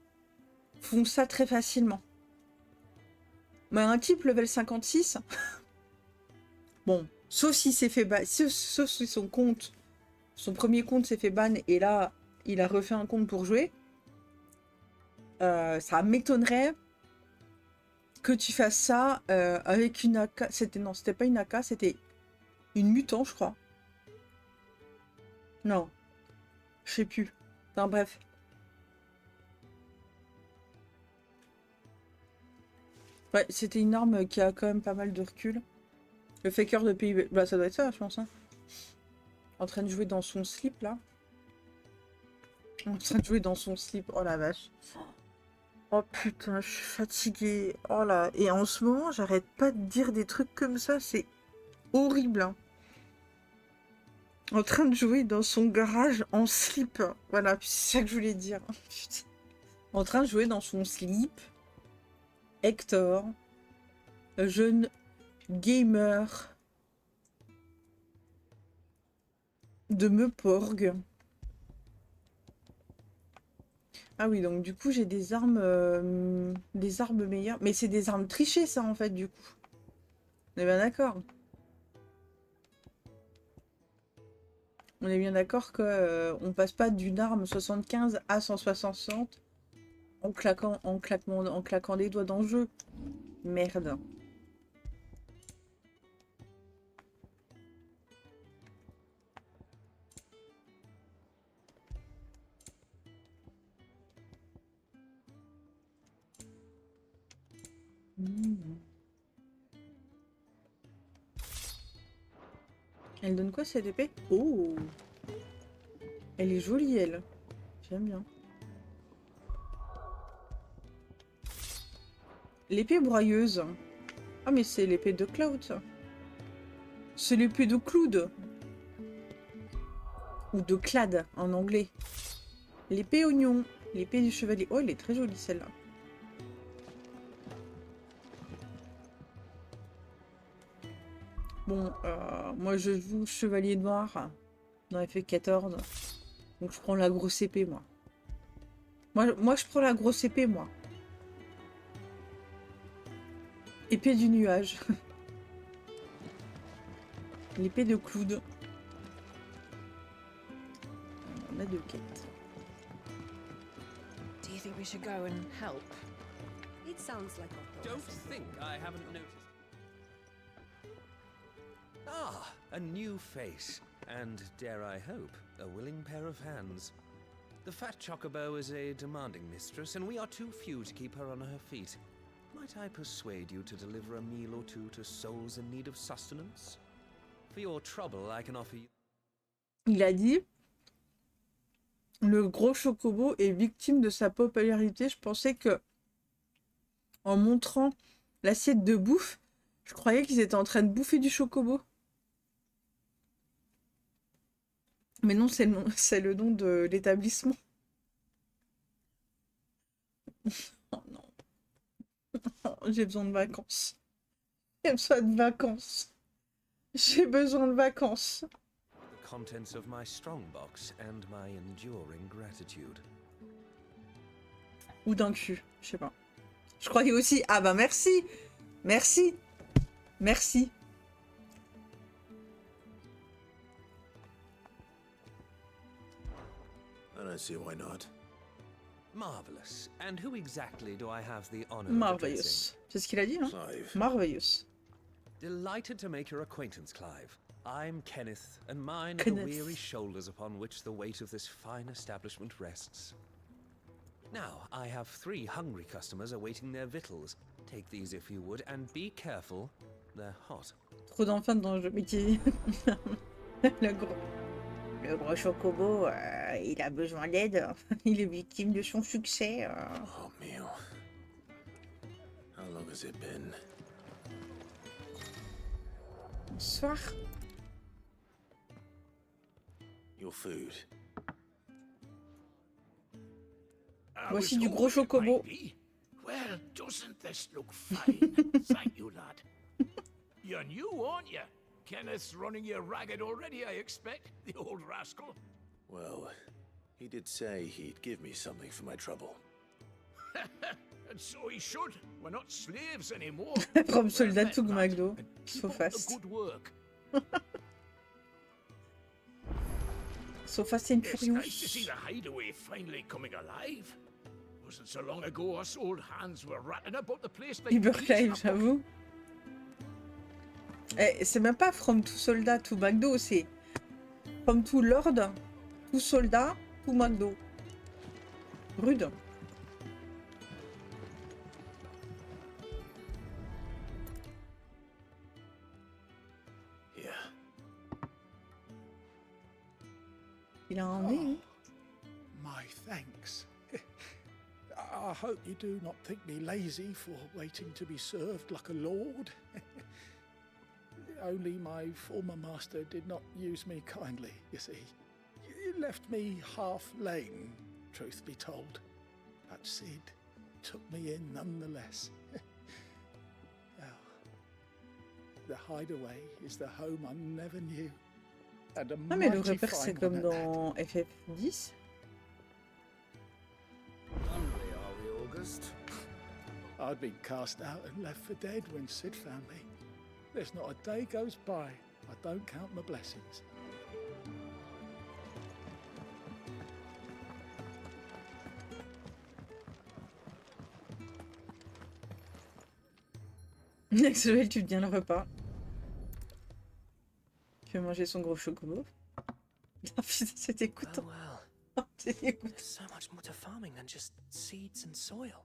font ça très facilement. Mais un type level 56, bon, sauf si s'est fait ban, sauf si son premier compte s'est fait ban, et là, il a refait un compte pour jouer, ça m'étonnerait que tu fasses ça avec une AK. Non, c'était pas une AK, c'était une mutant, je crois. Non, je sais plus. Enfin bref. Ouais, c'était une arme qui a quand même pas mal de recul. Le faker de PUBG, bah ça doit être ça, je pense. Hein. En train de jouer dans son slip, là. En train de jouer dans son slip, oh la vache. Oh putain, je suis fatiguée. Oh là, et en ce moment, j'arrête pas de dire des trucs comme ça, c'est horrible. Hein. En train de jouer dans son garage en slip. Voilà, c'est ça que je voulais dire. Putain. En train de jouer dans son slip. Hector, jeune gamer de Meuporg. Ah oui, donc du coup j'ai des armes meilleures. Mais c'est des armes trichées ça en fait du coup. On est bien d'accord. On est bien d'accord que on passe pas d'une arme 75 à 160 en claquant des doigts dans le jeu. Merde. Elle donne quoi cette épée? Oh! Elle est jolie elle. J'aime bien. L'épée broyeuse. Ah mais c'est l'épée de Cloud ça. C'est l'épée de Cloud. Ou de clad en anglais. L'épée oignon. L'épée du chevalier. Oh, elle est très jolie celle-là. Bon, moi je joue chevalier noir dans FF14. Donc je prends la grosse épée, moi. Moi je prends la grosse épée, moi. Épée du nuage. L'épée de Cloud. On a deux quêtes. Do you think we should go and help? It sounds like a Don't think I haven't noticed. Ah, a new face. And, dare I hope, a willing pair of hands. The fat chocobo is a demanding mistress, and we are too few to keep her on her feet. Might I persuade you to deliver a meal or two to souls in need of sustenance? For your trouble, I can offer you... Il a dit... Le gros chocobo est victime de sa popularité. Je pensais que... En montrant l'assiette de bouffe, je croyais qu'ils étaient en train de bouffer du chocobo. Mais non, c'est le nom de l'établissement. Oh non. J'ai besoin de vacances. J'ai besoin de vacances. J'ai besoin de vacances. The contents of my strongbox and my enduring gratitude. Ou d'un cul, je sais pas. Je croyais aussi... Ah bah merci. Merci. Merci. I don't see why not. Marvelous. And who exactly do I have the honor of Marvelous. addressing? C'est ce qu'il a dit, hein? Clive. Marvelous. Delighted to make your acquaintance, Clive. I'm Kenneth, and mine are Kenneth. the weary shoulders upon which the weight of this fine establishment rests. Now, I have 3 hungry customers awaiting their victuals. Take these if you would, and be careful. They're hot. Trop d'enfants dans le jeu. Mais qui... Le gros chocobo, il a besoin d'aide. Il est victime de son succès. Oh, meal. How long has it been? Bonsoir. Your food. Voici du gros chocobo. Well, doesn't this look fine? Thank you, lad. You're new, aren't you? Kenneth's running you ragged already, I expect, the old rascal. Well, he did say he'd give me something for my trouble. And so he should. We're not slaves anymore. From soldat to McDo. So fast. Good work. So fast and It's nice to furious. see the hideaway finally coming alive. Wasn't so long ago us old hands were ratting about the place like Uber bees Clive, in a j'avoue. Eh, c'est même pas From to Soldat to McDo, c'est From to Lord to Soldat to McDo. Rude. Yeah. Il a un nez, hein. My thanks. I hope you do not think me lazy for waiting to be served like a lord. Only my former master did not use me kindly, you see. You left me half lame, truth be told. But Sid took me in nonetheless. Well, the hideaway is the home I never knew. And a Ah mais le mighty repère c'est fine comme one at that. dans FF10. Lonely, are we, August? I'd been cast out and left for dead when Sid found me. There's not a day goes by I don't count my blessings. Axel, tu tiens le repas. Tu veux manger son gros chocobo. Ah putain, c'est écoutant. Oh well. C'est écoutant. There's so much more to farming than just seeds and soil.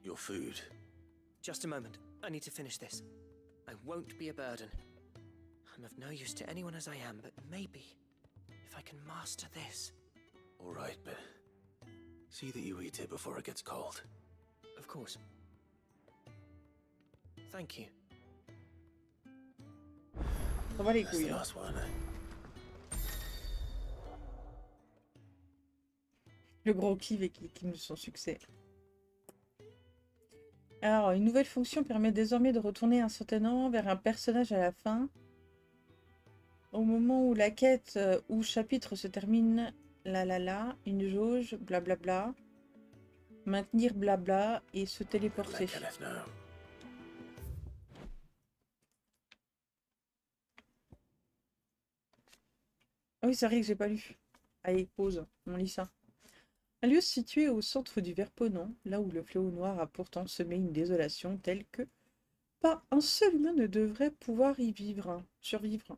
Your food. Just a moment. I need to finish this. I won't be a burden. I'm of no use to anyone as I am, but maybe if I can master this. All right, but see that you eat it before it gets cold. Of course. Thank you. Ça va les couilles. Hein. Le gros kiff qui me son succès. Alors, une nouvelle fonction permet désormais de retourner instantanément vers un personnage à la fin. Au moment où la quête ou chapitre se termine, une jauge, blablabla. Maintenir blabla et se téléporter. Ah oui, c'est vrai que j'ai pas lu. Allez, pause, on lit ça. Un lieu situé au centre du Verponant, là où le fléau noir a pourtant semé une désolation telle que pas un seul humain ne devrait pouvoir y survivre.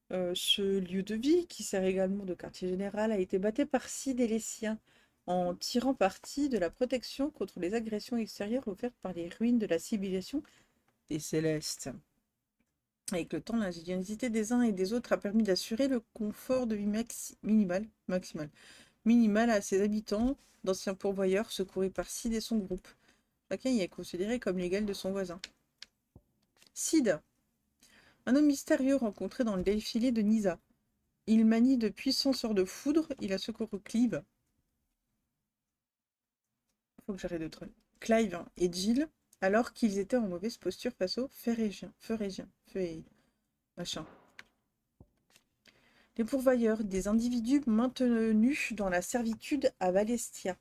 Ce lieu de vie, qui sert également de quartier général, a été battu par Cid et les siens, en tirant parti de la protection contre les agressions extérieures offertes par les ruines de la civilisation des Célestes. Avec le temps, l'ingéniosité des uns et des autres a permis d'assurer le confort de vie maximal à ses habitants. D'anciens pourvoyeurs secourus par Cid et son groupe. Chacun y est considéré comme l'égal de son voisin. Cid, un homme mystérieux rencontré dans le défilé de Nisa. Il manie de puissants sorts de foudre, il a secouru Clive. Faut que j'arrête de troller. Clive et Jill, alors qu'ils étaient en mauvaise posture face aux Férégiens. Machin. Les pourvoyeurs, des individus maintenus dans la servitude à Valistea.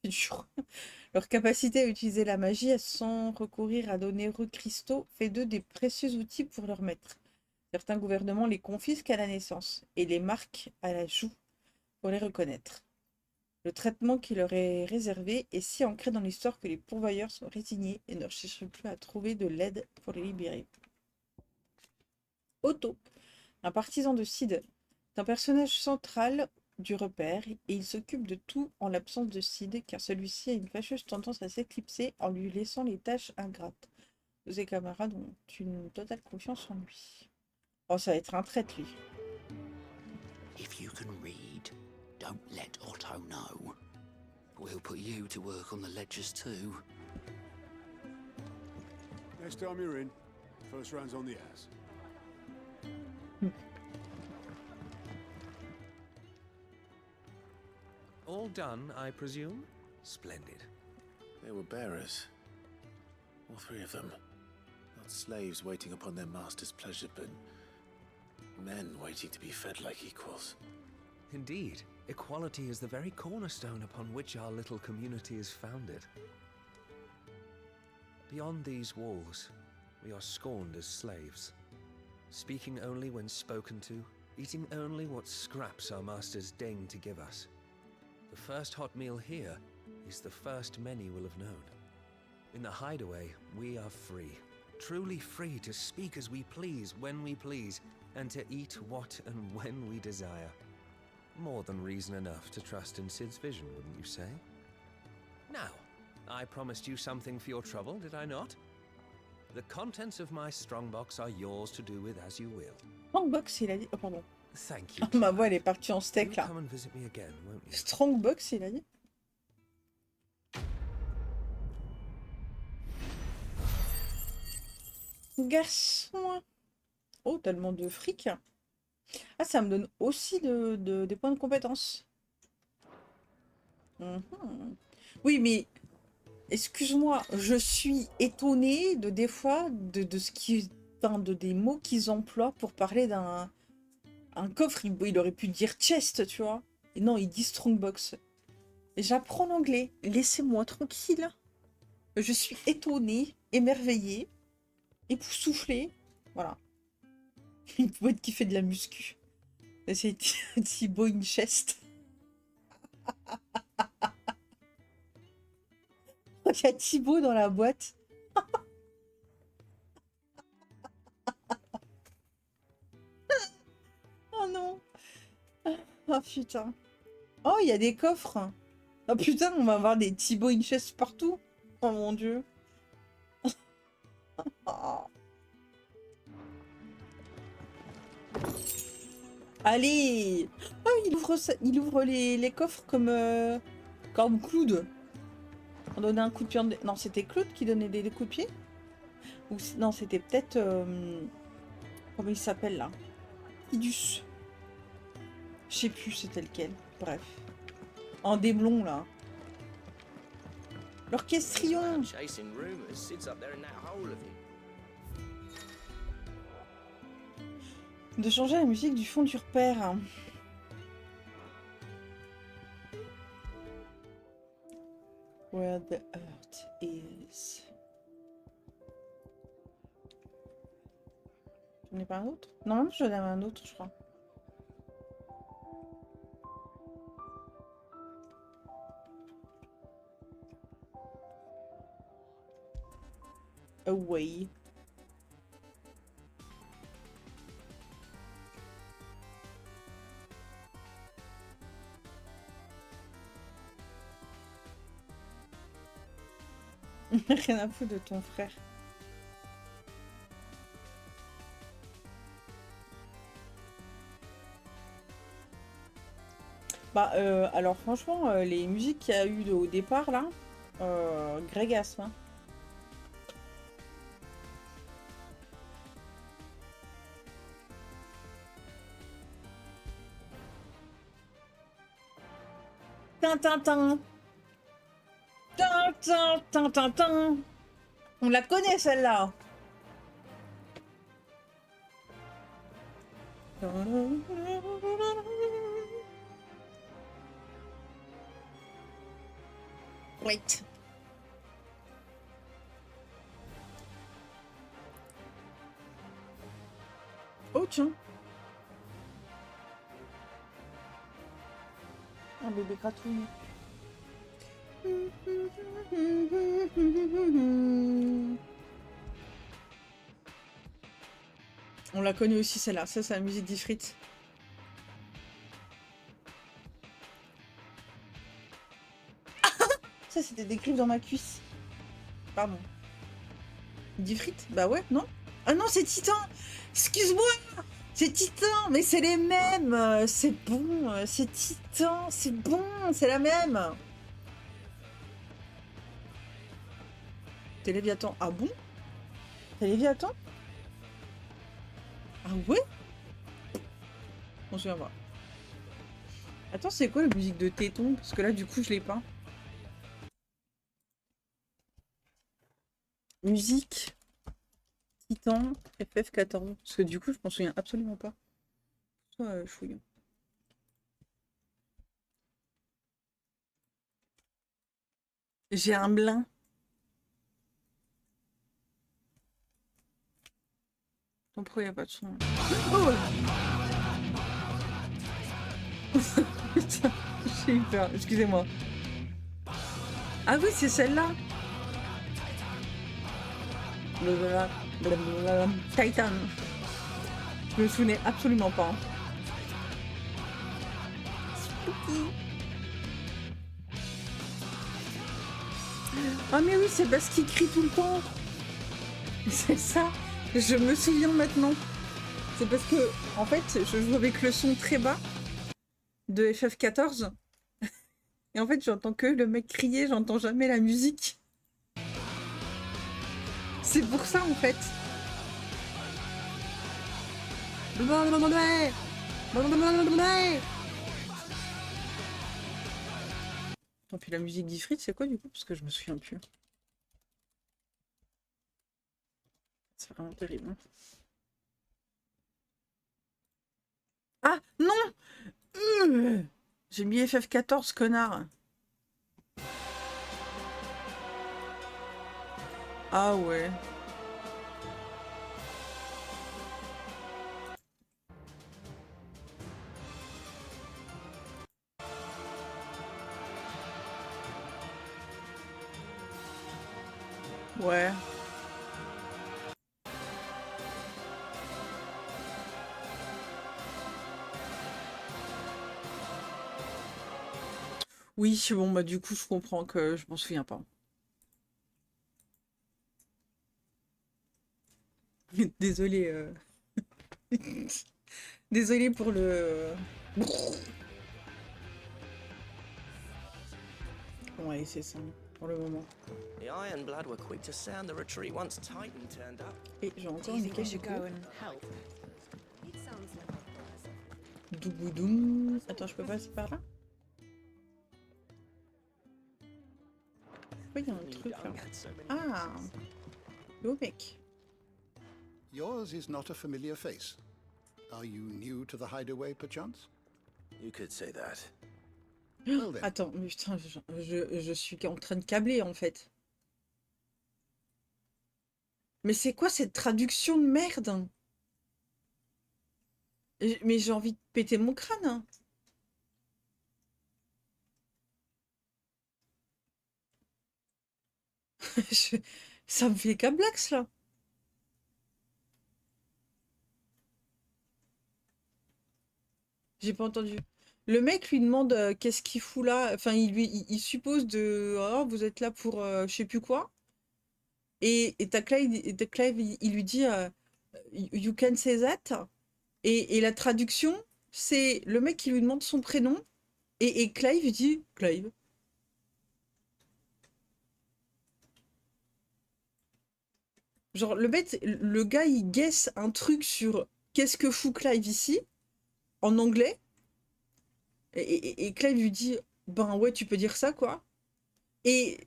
C'est dur. Leur capacité à utiliser la magie sans recourir à d'onéreux cristaux fait d'eux des précieux outils pour leur maître. Certains gouvernements les confisquent à la naissance et les marquent à la joue pour les reconnaître. Le traitement qui leur est réservé est si ancré dans l'histoire que les pourvoyeurs sont résignés et ne cherchent plus à trouver de l'aide pour les libérer. Otto, un partisan de Cid, est un personnage central du repère et il s'occupe de tout en l'absence de Cid car celui-ci a une fâcheuse tendance à s'éclipser en lui laissant les tâches ingrates. Ses camarades ont une totale confiance en lui. Oh, ça va être un traître, lui. If you can read, don't let Otto know. We'll put you to work on the ledgers too. Next time you're in, first round's on the ass. All done, I presume? Splendid. They were bearers. All three of them. Not slaves waiting upon their master's pleasure, but men waiting to be fed like equals. Indeed, equality is the very cornerstone upon which our little community is founded. Beyond these walls, we are scorned as slaves, speaking only when spoken to, eating only what scraps our masters deign to give us. The first hot meal here is the first many will have known. In the hideaway, we are free, truly free to speak as we please, when we please, and to eat what and when we desire. More than reason enough to trust in Cid's vision, wouldn't you say? Now, I promised you something for your trouble, did I not? The contents of my strongbox are yours to do with as you will. Strongbox, il a dit... Oh, pardon. Thank you. Ma voix, elle est partie en steak, là. Come and visit me again, won't you? Strongbox, il a dit. Garçon. Oh, tellement de fric. Ah, ça me donne aussi des points de compétence. Oui, mais... Excuse-moi, je suis étonnée de des fois de ce qui... Enfin, des mots qu'ils emploient pour parler d'un... Un coffre, il aurait pu dire chest, tu vois. Et non, il dit strongbox. J'apprends l'anglais. Laissez-moi tranquille. Je suis étonnée, émerveillée, époustouflée. Voilà. Il pourrait être qui fait de la muscu. C'est Thibaut une chest. Il y a Thibaut dans la boîte. Oh non. Oh putain. Oh, il y a des coffres. Oh putain, on va avoir des Thibaut Inches partout. Oh mon dieu. Allez. Oh, il ouvre les coffres comme Claude. On donnait un coup de pied. Non, c'était Claude qui donnait des coups de pied. Non, c'était peut-être... comment il s'appelle, là? Idus. Je sais plus c'était lequel. Bref. Un des blonds, là. L'orchestrion. Chasing rumors sits up there in that hole of you. De changer la musique du fond du repère. Where the earth is. J'en ai pas un autre? Non, j'en avais un autre, je crois. Away. Rien à foutre de ton frère. Bah, alors franchement, les musiques qu'il y a eu au départ, là, Gregas, hein. Tintintin. Tintin. On la connaît celle-là. Wait. Oh tiens. Un bébé gratouille. On la connaît aussi celle-là. Ça, c'est la musique d'Ifrit. Ça, c'était des griffes dans ma cuisse. Pardon. D'Ifrit? Bah ouais, non? Ah non, c'est Titan! Excuse-moi! C'est Titan! Mais c'est les mêmes! C'est bon! C'est Titan! C'est bon! C'est la même! T'es Léviathan. Ah bon? T'es Léviathan? Ah ouais? On se vient voir. Attends, c'est quoi la musique de Téton? Parce que là, du coup, je l'ai pas. Musique. Titan. FF14. Parce que du coup, je m'en souviens absolument pas. Soit chouille. J'ai un blin. Ton pro, il n'y a pas de son. Oh putain, j'ai eu peur. Excusez-moi. Ah oui, c'est celle-là. Titan. Je me souvenais absolument pas. Spooky. Ah mais oui, c'est parce qu'il crie tout le temps. C'est ça. Je me souviens maintenant. C'est parce que, en fait, je joue avec le son très bas de FF14. Et en fait, j'entends que le mec crier, j'entends jamais la musique. C'est pour ça, en fait. Tant pis, la musique d'Ifrit, c'est quoi du coup? Parce que je me souviens plus. C'est vraiment terrible. Ah, non! J'ai mis FF14, connard. Ah ouais. Ouais. Oui, bon, bah du coup, je comprends que je m'en souviens pas. Désolée. Désolée pour le... Ouais, c'est ça. pour le moment. The Ironblood were quick to sound the retreat once Titan turned up. Et j'ai encore une école de cours. Douboudoum. Attends, je peux passer par là? Pourquoi il y a un truc là? Ah! Le mec. Yours is not a familiar face. Are you new to the hideaway, perchance? You could say that. Well then. Attends, mais putain, je suis en train de câbler en fait. Mais c'est quoi cette traduction de merde? Mais j'ai envie de péter mon crâne. Hein. Ça me fait câblax là. J'ai pas entendu. Le mec lui demande qu'est-ce qu'il fout là. Enfin, il suppose de oh, vous êtes là pour je sais plus quoi. Et Clive, il lui dit you can say that. Et la traduction, c'est le mec qui lui demande son prénom. Et Clive dit Clive. Genre, le gars, il guesse un truc sur qu'est-ce que fout Clive ici, en anglais. Et Clive lui dit, ben ouais, tu peux dire ça, quoi. Et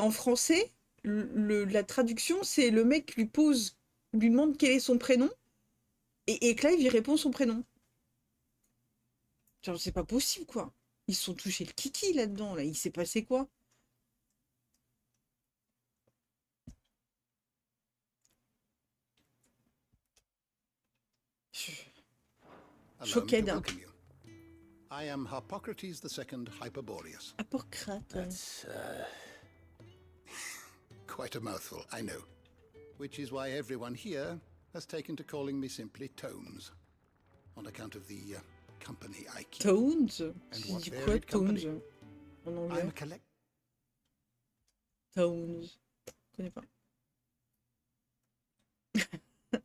en français, la traduction, c'est le mec lui demande quel est son prénom. Et Clive, il répond son prénom. Genre, c'est pas possible, quoi. Ils se sont touchés le kiki là-dedans, là. Il s'est passé quoi? Choquée d'un. I am Harpocrates II Hyperboreus. Hippocrate. That's quite a mouthful, I know. Which is why everyone here has taken to calling me simply Tones, on account of the company I keep. Tones? And what C'est quoi varied company? Tones en anglais? I'm a collect. Tones. Je connais pas.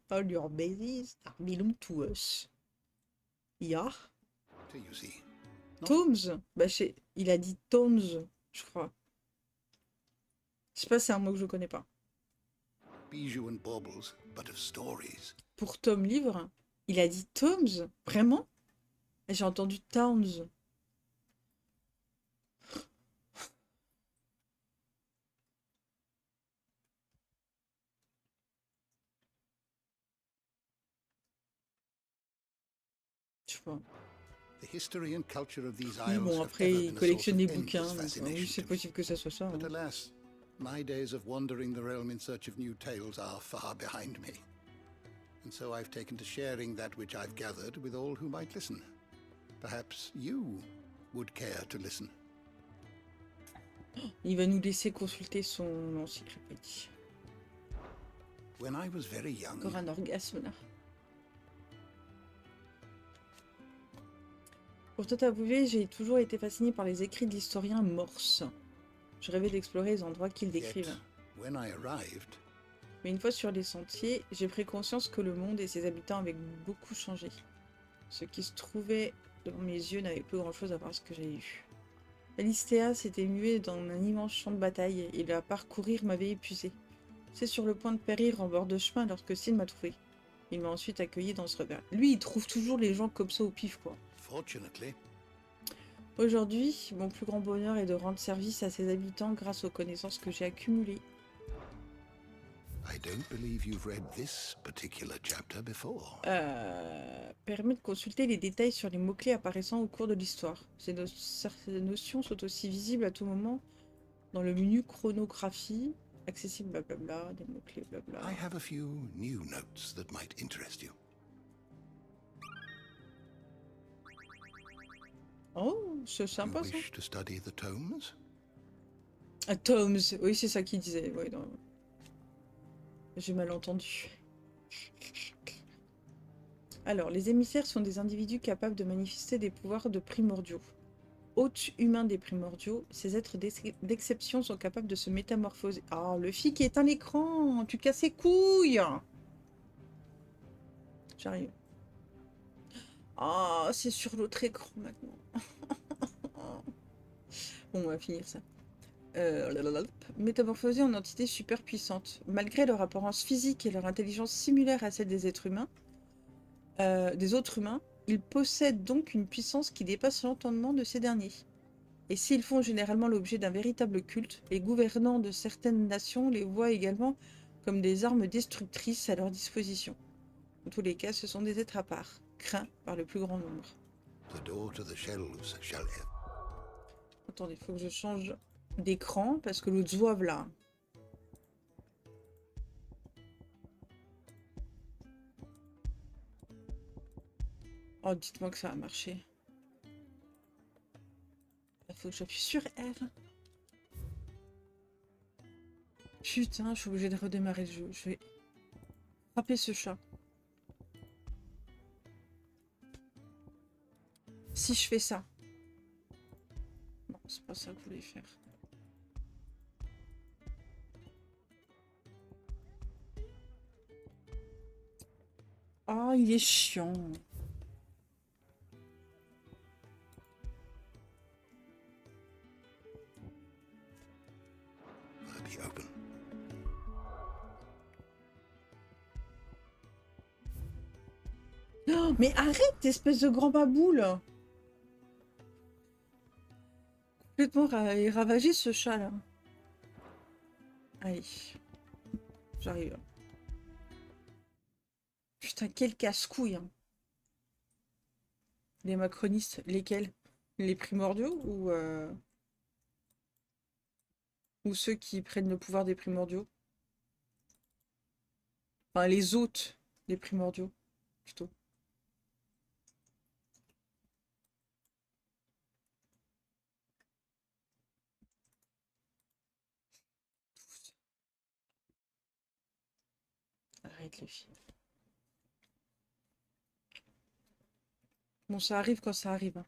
All your bases are belong to us. Yeah. You see. Tomes? Bah, il a dit Tones, je crois. Je sais pas, c'est un mot que je connais pas. Bijou and baubles, but of stories. Pour Tom Livre, il a dit Tomes? Vraiment? J'ai entendu Towns. Je sais pas. The history and culture of these Oui, isles bon, have après, ever il been a collectionne des source of bouquins, endless donc oui, fascination c'est to me. possible que ça soit ça. But hein. alas, my days of wandering the realm in search of new tales are far behind me. And so I've taken to sharing that which I've gathered with all who might listen. Perhaps you would care to listen. Il va nous laisser consulter son encyclopédie. When I was very young, Encore un orgasme là. Pour tout avouer, j'ai toujours été fascinée par les écrits de l'historien Morse. Je rêvais d'explorer les endroits qu'ils décrivent. when I arrived, Mais une fois sur les sentiers, j'ai pris conscience que le monde et ses habitants avaient beaucoup changé. Ce qui se trouvait devant mes yeux n'avait plus grand-chose à voir ce que j'ai eu. Alistea s'était muée dans un immense champ de bataille et la parcourir m'avait épuisé. C'est sur le point de périr en bord de chemin lorsque Sid m'a trouvé. Il m'a ensuite accueilli dans ce regard. Lui, il trouve toujours les gens comme ça au pif, quoi. fortunately, Aujourd'hui, mon plus grand bonheur est de rendre service à ses habitants grâce aux connaissances que j'ai accumulées. I don't believe you've read this particular chapter before. Permet de consulter les détails sur les mots-clés apparaissant au cours de l'histoire. Ces notions sont aussi visibles à tout moment dans le menu chronographie, accessible blablabla, des mots-clés blabla. I have a few new notes that might interest you. Oh, c'est sympa You ça. wish to study the tomes? Ah, Tomes, oui, c'est ça qu'il disait. Oui, non. J'ai mal entendu. Alors, les émissaires sont des individus capables de manifester des pouvoirs de primordiaux. Hôtes humains des primordiaux, ces êtres d'exception sont capables de se métamorphoser. Ah, le fille qui éteint l'écran, tu casses les couilles. J'arrive. Ah, c'est sur l'autre écran maintenant. Bon, on va finir ça. métamorphosés en entités super puissantes. Malgré leur apparence physique et leur intelligence similaire à celle des êtres humains, des autres humains, ils possèdent donc une puissance qui dépasse l'entendement de ces derniers. Et s'ils font généralement l'objet d'un véritable culte, les gouvernants de certaines nations les voient également comme des armes destructrices à leur disposition. Dans tous les cas, ce sont des êtres à part, craints par le plus grand nombre. Attendez, il faut que je change d'écran parce que l'autre zouave là. Oh, dites-moi que ça a marché. Il faut que j'appuie sur R. Putain, je suis obligée de redémarrer le jeu. Je vais frapper ce chat. Si je fais ça. Non, c'est pas ça que je voulais faire. Oh, il est chiant. Oh, mais arrête, espèce de grand baboule! Complètement ravagé ce chat là. Allez, j'arrive. Putain, quel casse-couille. Hein. Les macronistes, lesquels? Les primordiaux ou ceux qui prennent le pouvoir des primordiaux? Enfin, les hôtes des primordiaux, plutôt. Arrête les filles. Bon, ça arrive quand ça arrive. Hein.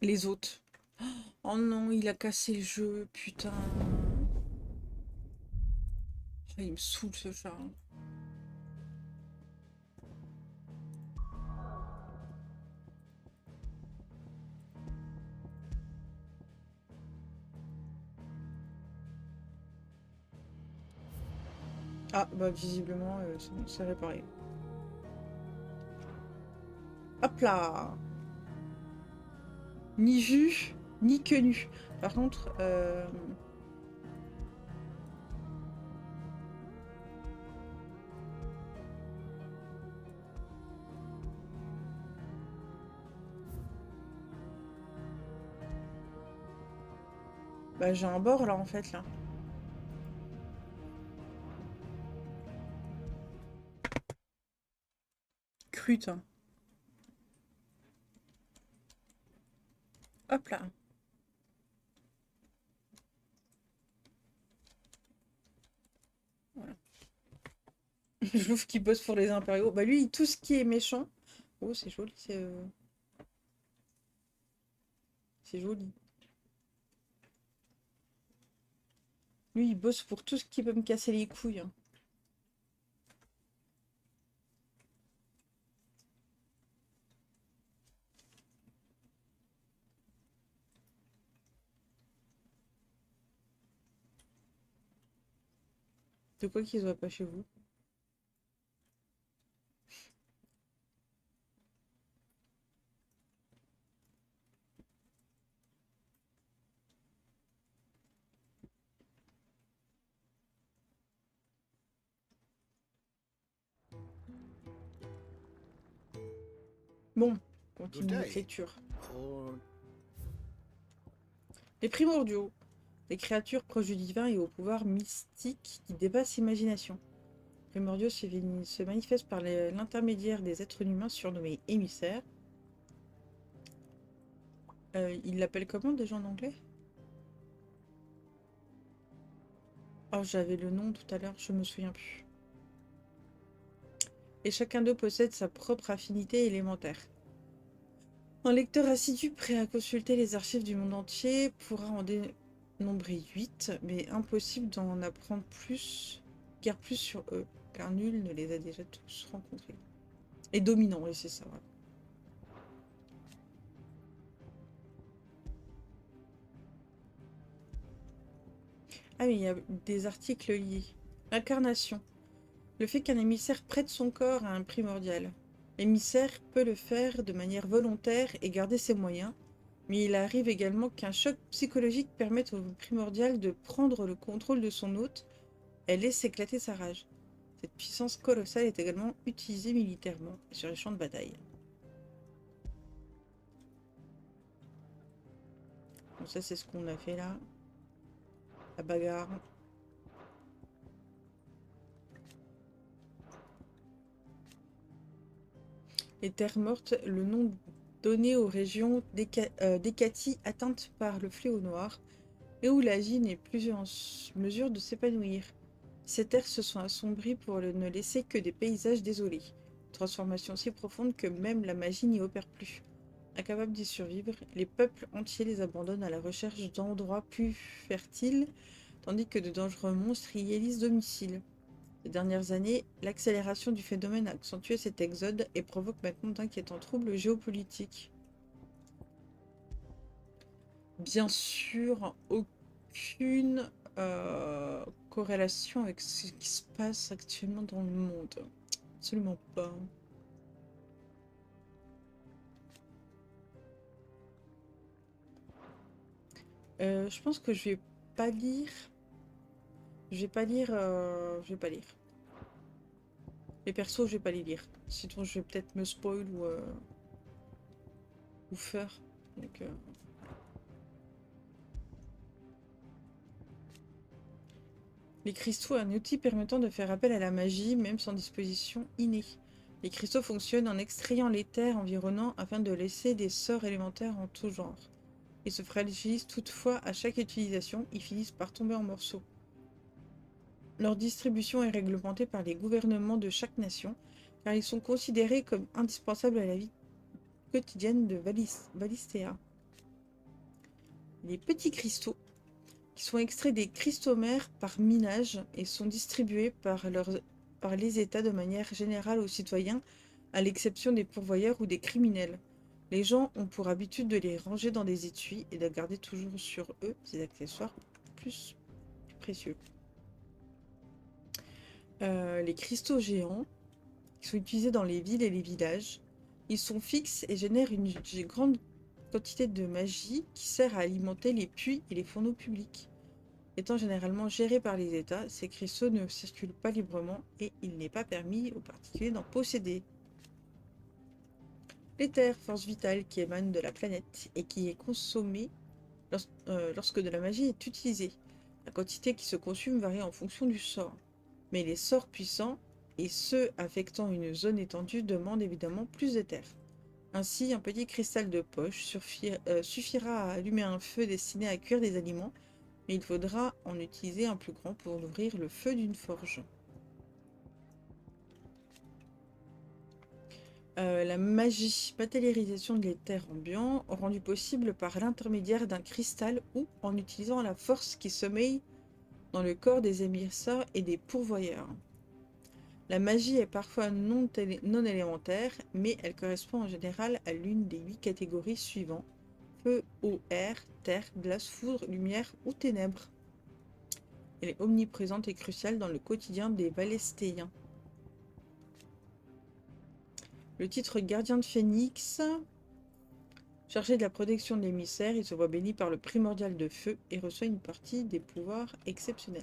Les hôtes. Oh non, il a cassé le jeu, putain. Oh, il me saoule ce chat. Ah, bah visiblement, c'est bon, c'est réparé. Hop là! Ni vu, ni connu. Par contre, bah j'ai un bord là en fait là. Crute. Hein. Hop là. Voilà. Je trouve qu'il bosse pour les impériaux. Bah lui, tout ce qui est méchant. Oh, c'est joli, c'est joli. Lui, il bosse pour tout ce qui peut me casser les couilles. Hein. De quoi qu'ils soient pas chez vous? Bon, continue notre lecture. Les primordiaux. Des créatures proches du divin et au pouvoir mystique qui dépassent l'imagination. Les primordiaux se manifestent par l'intermédiaire des êtres humains surnommés émissaires. Ils l'appellent comment déjà en anglais? Oh, j'avais le nom tout à l'heure, je me souviens plus. Et chacun d'eux possède sa propre affinité élémentaire. Un lecteur assidu prêt à consulter les archives du monde entier pourra en dénombrer 8, mais impossible d'en apprendre plus, guère plus sur eux, car nul ne les a déjà tous rencontrés. Et dominant, oui c'est ça. Ouais. Ah mais il y a des articles liés. Incarnation. Le fait qu'un émissaire prête son corps à un primordial. L'émissaire peut le faire de manière volontaire et garder ses moyens, mais il arrive également qu'un choc psychologique permette au primordial de prendre le contrôle de son hôte et laisse éclater sa rage. Cette puissance colossale est également utilisée militairement et sur les champs de bataille. Bon, ça c'est ce qu'on a fait là. La bagarre. Les terres mortes, le nom donné aux régions d'Hécatie atteintes par le fléau noir, et où la vie n'est plus en mesure de s'épanouir. Ces terres se sont assombries pour ne laisser que des paysages désolés. Transformation si profonde que même la magie n'y opère plus. Incapables d'y survivre, les peuples entiers les abandonnent à la recherche d'endroits plus fertiles, tandis que de dangereux monstres y élisent domicile. Ces dernières années, l'accélération du phénomène a accentué cet exode et provoque maintenant d'inquiétants troubles géopolitiques. Bien sûr, aucune corrélation avec ce qui se passe actuellement dans le monde. Absolument pas. Je pense que je vais pas lire. Je vais pas lire. Les persos, je vais pas les lire. Sinon, je vais peut-être me spoil ou faire. Donc, Les cristaux, un outil permettant de faire appel à la magie, même sans disposition innée. Les cristaux fonctionnent en extrayant les terres environnantes afin de laisser des sorts élémentaires en tout genre. Ils se fragilisent toutefois à chaque utilisation, ils finissent par tomber en morceaux. Leur distribution est réglementée par les gouvernements de chaque nation, car ils sont considérés comme indispensables à la vie quotidienne de Valisthea. Les petits cristaux, qui sont extraits des cristomères par minage et sont distribués par les États de manière générale aux citoyens, à l'exception des pourvoyeurs ou des criminels. Les gens ont pour habitude de les ranger dans des étuis et de garder toujours sur eux des accessoires plus précieux. Les cristaux géants, qui sont utilisés dans les villes et les villages, ils sont fixes et génèrent une grande quantité de magie qui sert à alimenter les puits et les fourneaux publics. Étant généralement gérés par les États, ces cristaux ne circulent pas librement et il n'est pas permis aux particuliers d'en posséder. L'éther, force vitale qui émane de la planète et qui est consommée lorsque de la magie est utilisée. La quantité qui se consume varie en fonction du sort. Mais les sorts puissants et ceux affectant une zone étendue demandent évidemment plus d'éther. Ainsi, un petit cristal de poche suffira à allumer un feu destiné à cuire des aliments, mais il faudra en utiliser un plus grand pour ouvrir le feu d'une forge. La magie, matérialisation de l'éther ambiant, rendue possible par l'intermédiaire d'un cristal ou en utilisant la force qui sommeille dans le corps des émissaires et des pourvoyeurs. La magie est parfois non élémentaire, mais elle correspond en général à l'une des 8 catégories suivantes: feu, eau, air, terre, glace, foudre, lumière ou ténèbres. Elle est omniprésente et cruciale dans le quotidien des Valestéens. Le titre Gardien de Phénix, chargé de la protection de l'émissaire, il se voit béni par le primordial de feu et reçoit une partie des pouvoirs exceptionnels.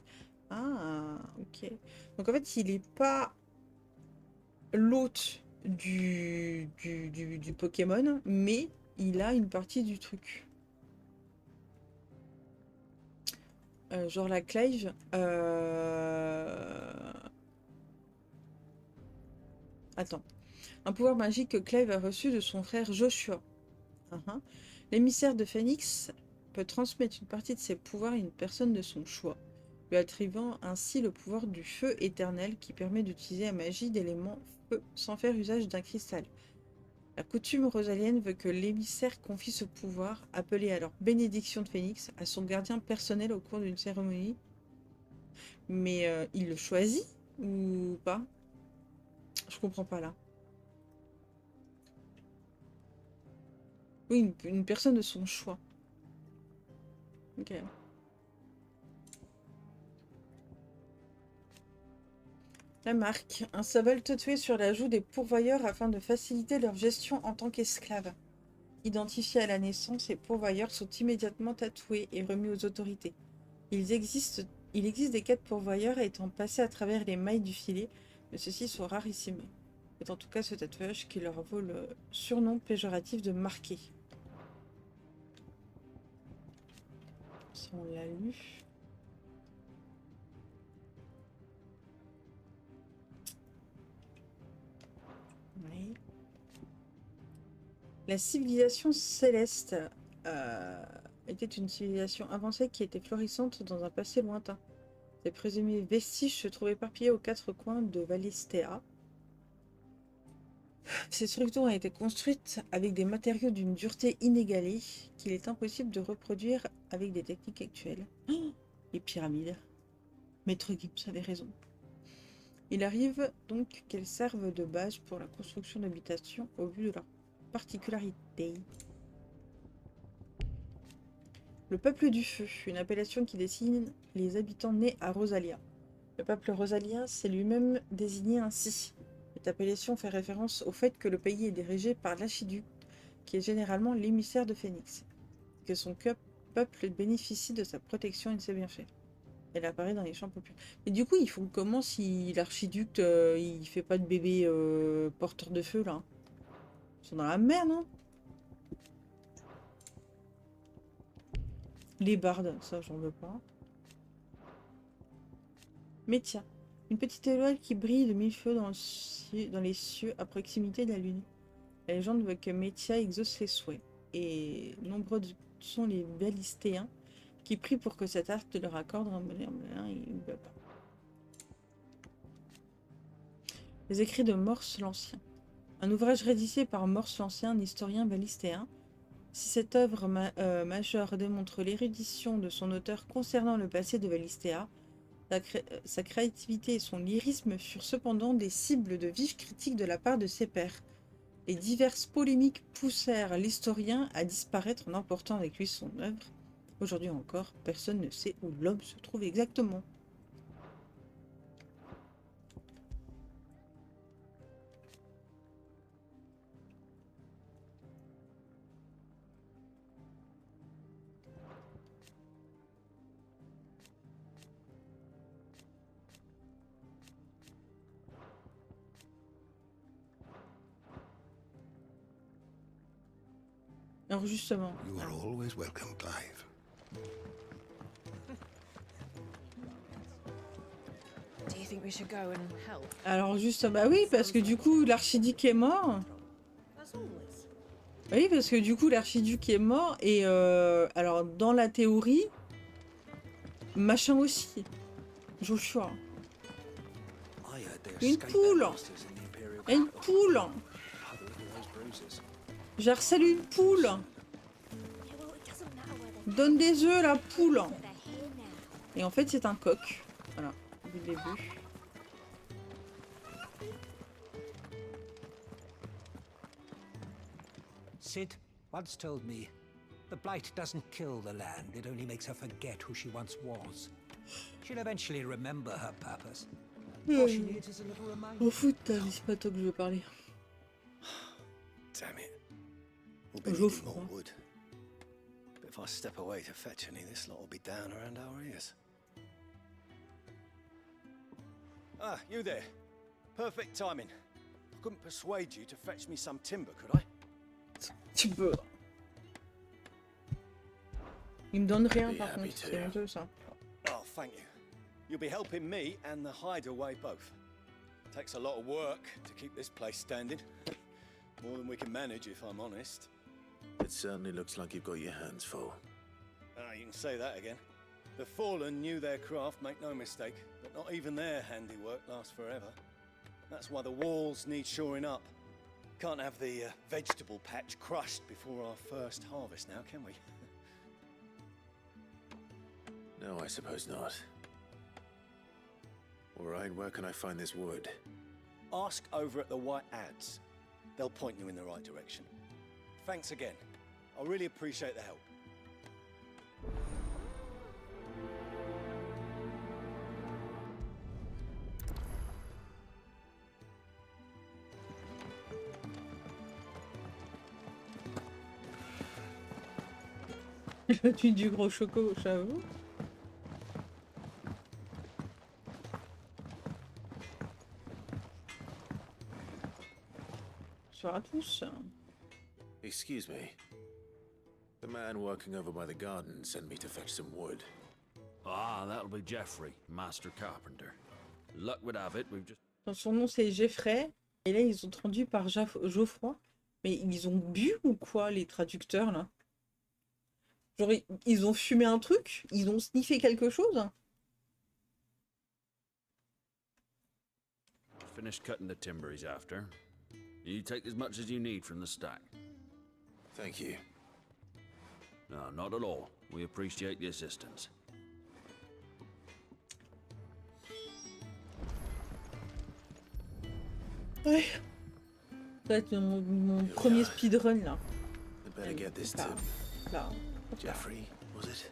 Ah, ok. Donc en fait, il n'est pas l'hôte du Pokémon, mais il a une partie du truc. Genre la Clive. Attends. Un pouvoir magique que Clive a reçu de son frère Joshua. L'émissaire de Phénix peut transmettre une partie de ses pouvoirs à une personne de son choix, lui attribuant ainsi le pouvoir du feu éternel qui permet d'utiliser la magie d'éléments feu sans faire usage d'un cristal. La coutume rosalienne veut que l'émissaire confie ce pouvoir, appelé alors bénédiction de Phénix, à son gardien personnel au cours d'une cérémonie. Mais il le choisit ou pas? Je comprends pas là. Oui, une personne de son choix. Ok. La marque. Un symbole tatoué sur la joue des pourvoyeurs afin de faciliter leur gestion en tant qu'esclaves. Identifiés à la naissance, les pourvoyeurs sont immédiatement tatoués et remis aux autorités. Il existe des quêtes pourvoyeurs étant passés à travers les mailles du filet, mais ceux-ci sont rarissimes. C'est en tout cas ce tatouage qui leur vaut le surnom péjoratif de marqué. Ça, on l'a lu. Oui. La civilisation céleste était une civilisation avancée qui était florissante dans un passé lointain. Ses présumés vestiges se trouvaient éparpillés aux quatre coins de Valistea. Ces structures ont été construites avec des matériaux d'une dureté inégalée qu'il est impossible de reproduire avec des techniques actuelles. Oh, les pyramides. Maître Gibbs avait raison. Il arrive donc qu'elles servent de base pour la construction d'habitations au vu de leur particularité. Le peuple du feu, une appellation qui désigne les habitants nés à Rosalia. Le peuple rosalien s'est lui-même désigné ainsi. Cette appellation fait référence au fait que le pays est dirigé par l'archiduc, qui est généralement l'émissaire de Phénix, que son peuple bénéficie de sa protection et de ses bienfaits. Elle apparaît dans les champs populaires. Mais du coup, ils font comment si l'archiduc, il fait pas de bébé porteur de feu, là? Ils sont dans la merde, hein? Les bardes, ça, j'en veux pas. Métia. Une petite étoile qui brille de mille feux dans les cieux à proximité de la lune. La légende veut que Métia exauce les souhaits. Et nombreux sont les Valistéens qui prient pour que cet astre leur accorde un bonheur. Les écrits de Morse l'Ancien. Un ouvrage rédigé par Morse l'Ancien, un historien valistéen. Si cette œuvre majeure démontre l'érudition de son auteur concernant le passé de Valistea, sa créativité et son lyrisme furent cependant des cibles de vives critiques de la part de ses pairs. Les diverses polémiques poussèrent l'historien à disparaître en emportant avec lui son œuvre. Aujourd'hui encore, personne ne sait où l'homme se trouve exactement. Alors justement. You are always welcome, Clive. Do you think we should go and help? Alors juste, bah oui, parce que du coup, l'archiduc est mort. Oui, parce que du coup, l'archiduc est mort et alors dans la théorie, machin aussi. Joshua. Une poule. Une poule. J'ai harcelé une poule. Donne des œufs, la poule. Et en fait, c'est un coq. Voilà, du début. Sid once told me, the blight doesn't kill the land, it only makes her forget who she once was. She'll eventually remember her purpose. All she needs is a little reminder. Au foot, c'est pas toi que je veux parler. Damn it. We'll be needing more wood. But if I step away to fetch any, this lot will be down around our ears. Ah, you there. Perfect timing. I couldn't persuade you to fetch me some timber, could I? Timber. Il me donne rien par contre, c'est honteux ça. Oh, thank you. You'll be helping me and the hideaway both. Takes a lot of work to keep this place standing. More than we can manage, if I'm honest. It certainly looks like you've got your hands full. Ah, you can say that again. The Fallen knew their craft, make no mistake, but not even their handiwork lasts forever. That's why the walls need shoring up. Can't have the vegetable patch crushed before our first harvest now, can we? No, I suppose not. All right, where can I find this wood? Ask over at the White Ads. They'll point you in the right direction. Thanks again. I really appreciate the help. Le tue du gros choco, j'avoue. Bonsoir à tous. Excuse me. The man working over by the garden sent me to fetch some wood. Ah, that'll be Jeffrey, Master Carpenter. Luck would have it, we've just... Son nom c'est Geoffrey. Et là ils ont traduit par Geoffroy. Mais ils ont bu ou quoi les traducteurs là? Genre ils ont fumé un truc? Ils ont sniffé quelque chose? finished cutting the timber he's after. You take as much as you need from the stack. Thank you. No, not at all. We appreciate the assistance. Ouais. Ça va être mon premier speedrun là. I better get this to Là. Jeffrey, was it?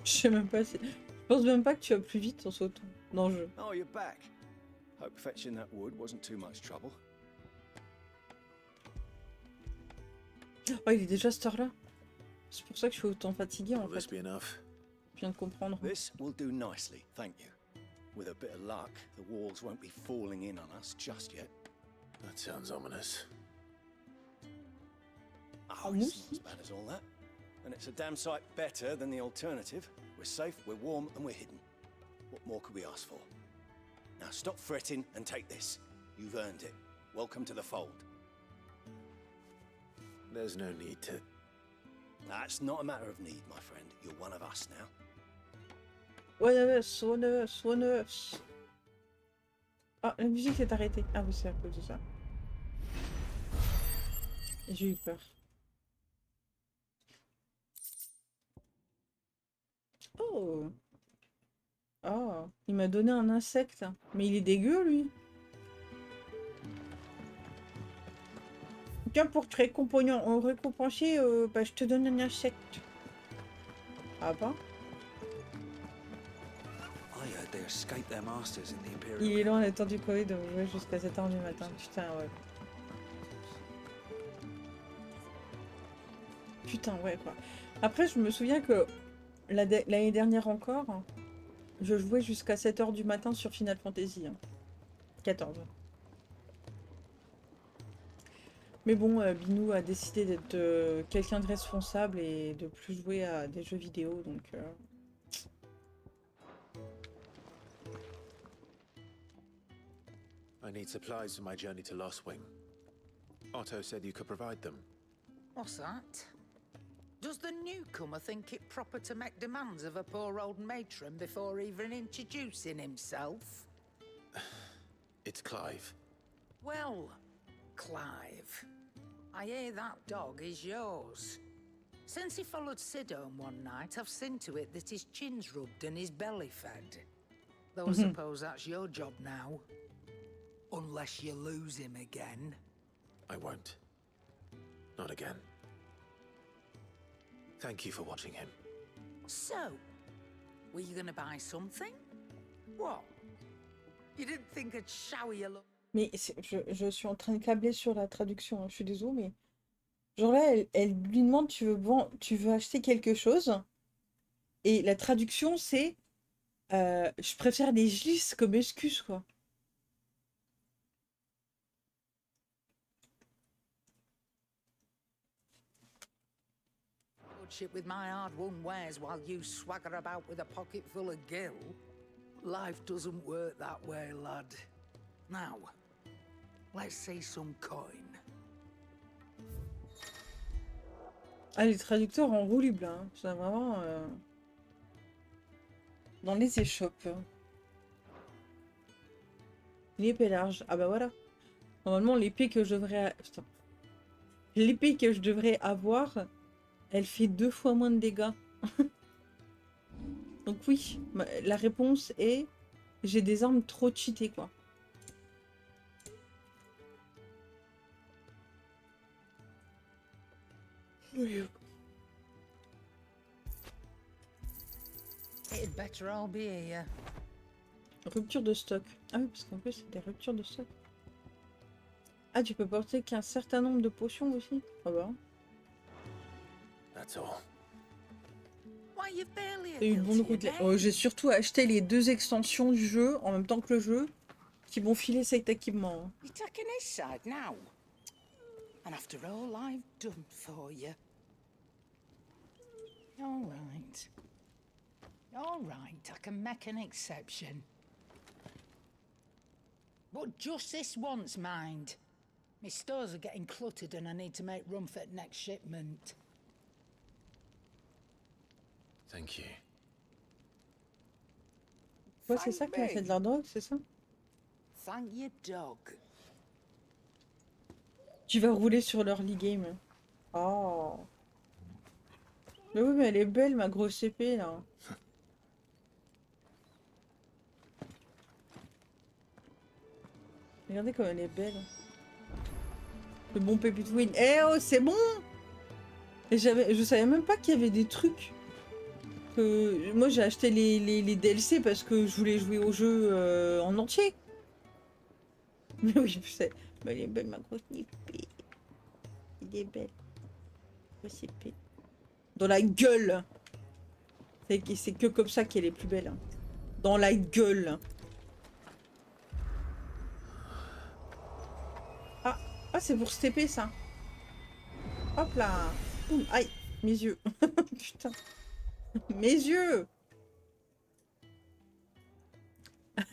Je sais même pas si... Je pense même pas que tu vas plus vite en sautant dans le jeu. Oh, you're back. Hope fetching that wood wasn't too much trouble. Oh, il est déjà cette heure-là. C'est pour ça que je suis autant fatigué en fait. This be enough? Je viens de comprendre. This will do nicely, thank you. With a bit of luck, the walls won't be falling in on us just yet. That sounds ominous. Oh, it's not as bad as all that. And it's a damn sight better than the alternative. We're safe, we're warm, and we're hidden. What more could we ask for? Now stop fretting and take this. You've earned it. Welcome to the fold. There's no need to... That's not a matter of need, my friend. You're one of us now. One of us, one of us, one of us. Ah, la musique s'est arrêtée. Ah oui, c'est à cause de ça. J'ai eu peur. Oh. Oh, il m'a donné un insecte. Mais il est dégueu, lui. Tiens, pour te récompenser, bah, je te donne un insecte. Ah pas? Il est long, le temps du Covid, de jouer jusqu'à 7h du matin. Putain, ouais. Putain, ouais, quoi. Après, je me souviens que l'année dernière encore, je jouais jusqu'à 7h du matin sur Final Fantasy. 14. Mais bon, Binou a décidé d'être quelqu'un de responsable et de plus jouer à des jeux vidéo, donc... I need supplies for my journey to Lostwing. Otto said you could provide them. What's that? Does the newcomer think it proper to make demands of a poor old matron before even introducing himself? It's Clive. Well, Clive, I hear that dog is yours. Since he followed Sid home one night, I've seen to it that his chin's rubbed and his belly fed. Though I suppose that's your job now. Unless you lose him again. I won't. Not again. Thank you for watching him. So, were you gonna buy something? What? You didn't think I'd shower you look? Mais je suis en train de câbler sur la traduction, hein. Je suis désolée, mais... Genre là, elle lui demande, tu veux acheter quelque chose? Et la traduction, c'est... je préfère des glisses comme excuse, quoi. Shit with my hard-won wares while you swagger about with a pocket full of gil. Life doesn't work that way, lad. Now, let's see some coin. Ah, les traducteurs en roue libre, hein. C'est vraiment... Dans les échoppes. L'épée large. Ah bah voilà. Normalement, l'épée que je devrais... Putain. L'épée que je devrais avoir... Elle fait 2 fois moins de dégâts. Donc oui, la réponse est... J'ai des armes trop cheatées, quoi. It'd better all be here. Rupture de stock. Ah oui, parce qu'en plus, c'est des ruptures de stock. Ah, tu peux porter qu'un certain nombre de potions aussi. Ah bah. That's all. Why, you've barely a T'as eu une bonne guilty route. a day. Oh, j'ai surtout acheté les 2 extensions du jeu en même temps que le jeu qui m'ont filé cet équipement. You're taking his side now. And after all I've done for you. All right. All right, I can make an exception. But just this once, mind. My stores are getting cluttered and I need to make room for the next shipment. Thank you. Ouais, c'est ça qui a fait de la drogue, c'est ça? Thank your dog. Tu vas rouler sur l'early game. Oh. Mais oui, mais elle est belle, ma grosse épée, là. Regardez comme elle est belle. Le bon Pépitouine. Eh oh, c'est bon! Et je savais même pas qu'il y avait des trucs. Moi, j'ai acheté les DLC parce que je voulais jouer au jeu en entier. Mais oui, je sais. Mais elle est belle, ma grosse épée. Elle est belle. Grosse épée. Dans la gueule! C'est que comme ça qu'elle est plus belle. Hein. Dans la gueule! Ah, c'est pour cette épée, ça. Hop là. Boum. Aïe, mes yeux. Putain. Mes yeux.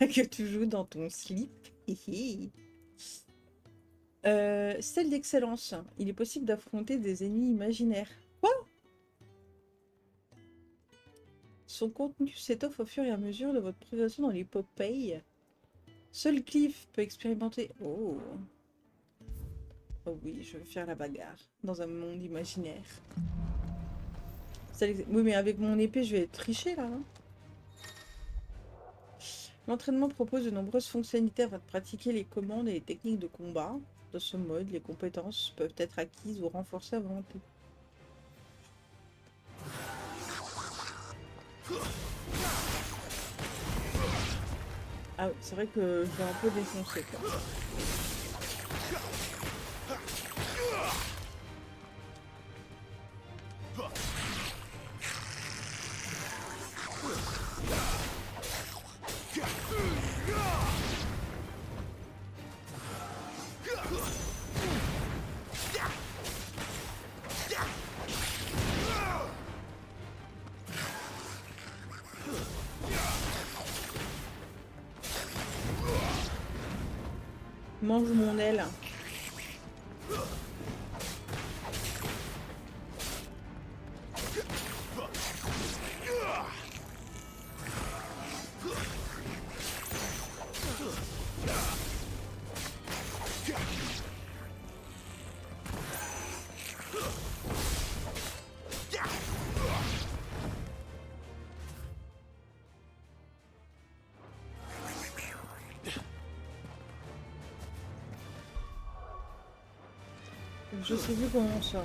Que tu joues dans ton slip. Celle d'excellence. Il est possible d'affronter des ennemis imaginaires. Quoi? Son contenu s'étoffe au fur et à mesure de votre progression dans l'épopée. Seul Cliff peut expérimenter... Oh. Oh oui, je veux faire la bagarre dans un monde imaginaire. Oui, mais avec mon épée, je vais tricher là. Hein. L'entraînement propose de nombreuses fonctionnalités afin de pratiquer les commandes et les techniques de combat. Dans ce mode, les compétences peuvent être acquises ou renforcées à volonté. Ah oui, c'est vrai que je vais un peu défoncer quoi. Mange mon aile. Je sais plus comment on sort.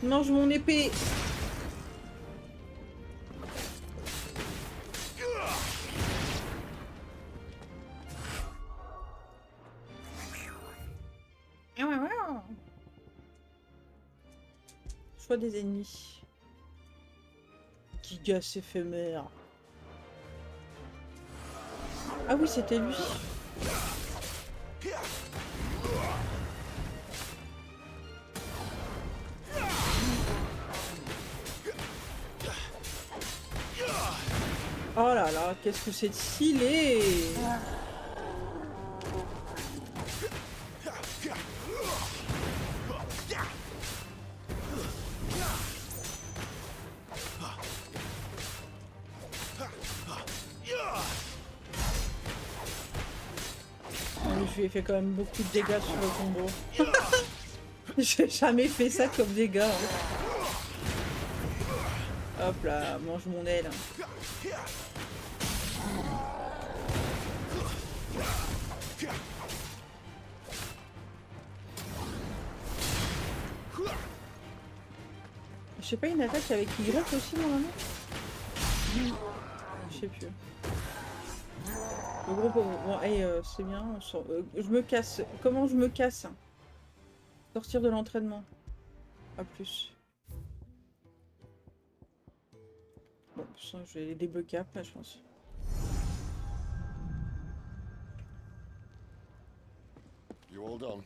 Mange mon épée. Choix des ennemis. Gigas éphémère. Ah oui, c'était lui. Oh là là, qu'est-ce que c'est stylé! Je lui ai fait quand même beaucoup de dégâts sur le combo. J'ai jamais fait ça comme dégâts. Hein. Hop là, mange mon aile. j'ai pas une attaque avec Y aussi normalement? Je sais plus. Le gros pauvre. Bon, hey, c'est bien. On sort... je me casse. Comment je me casse? Sortir de l'entraînement. Pas plus. Bon, ça, je vais les débloquer après, je pense. You all done?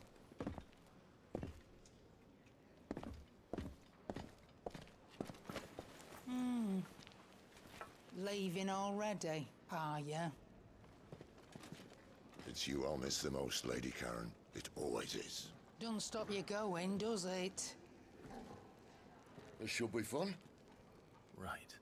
Leaving already, are ya? It's you I'll miss the most, Lady Karen. It always is. Don't stop you going, does it? This should be fun. Right.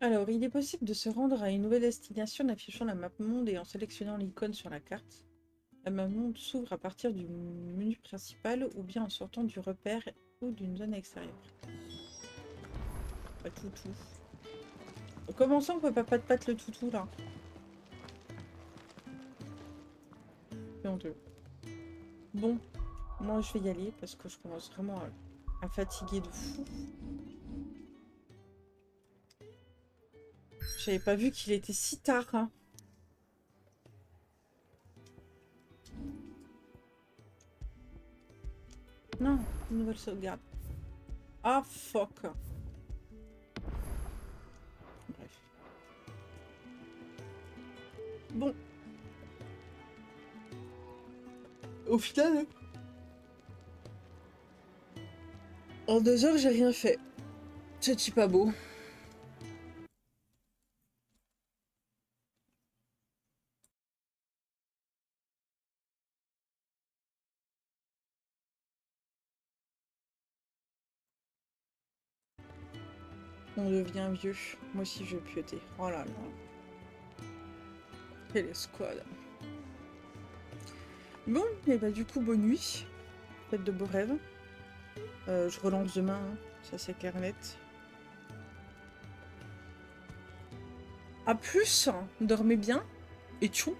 Alors, il est possible de se rendre à une nouvelle destination en affichant la map monde et en sélectionnant l'icône sur la carte. La map monde s'ouvre à partir du menu principal ou bien en sortant du repère ou d'une zone extérieure. Pas toutou. Comment ça on peut pas patte le toutou là? C'est honteux. Bon, moi je vais y aller parce que je commence vraiment à fatiguer de fou. J'avais pas vu qu'il était si tard. Hein. Non, une nouvelle sauvegarde. Ah, fuck. Bref. Bon. Au final, en 2 heures, j'ai rien fait. C'est pas beau. On devient vieux. Moi aussi je vais pioter. Oh là là. Et les squads. Bon, et bah du coup bonne nuit. Faites de beaux rêves. Je relance demain, hein. Ça c'est clair net. A plus, dormez bien et tchou.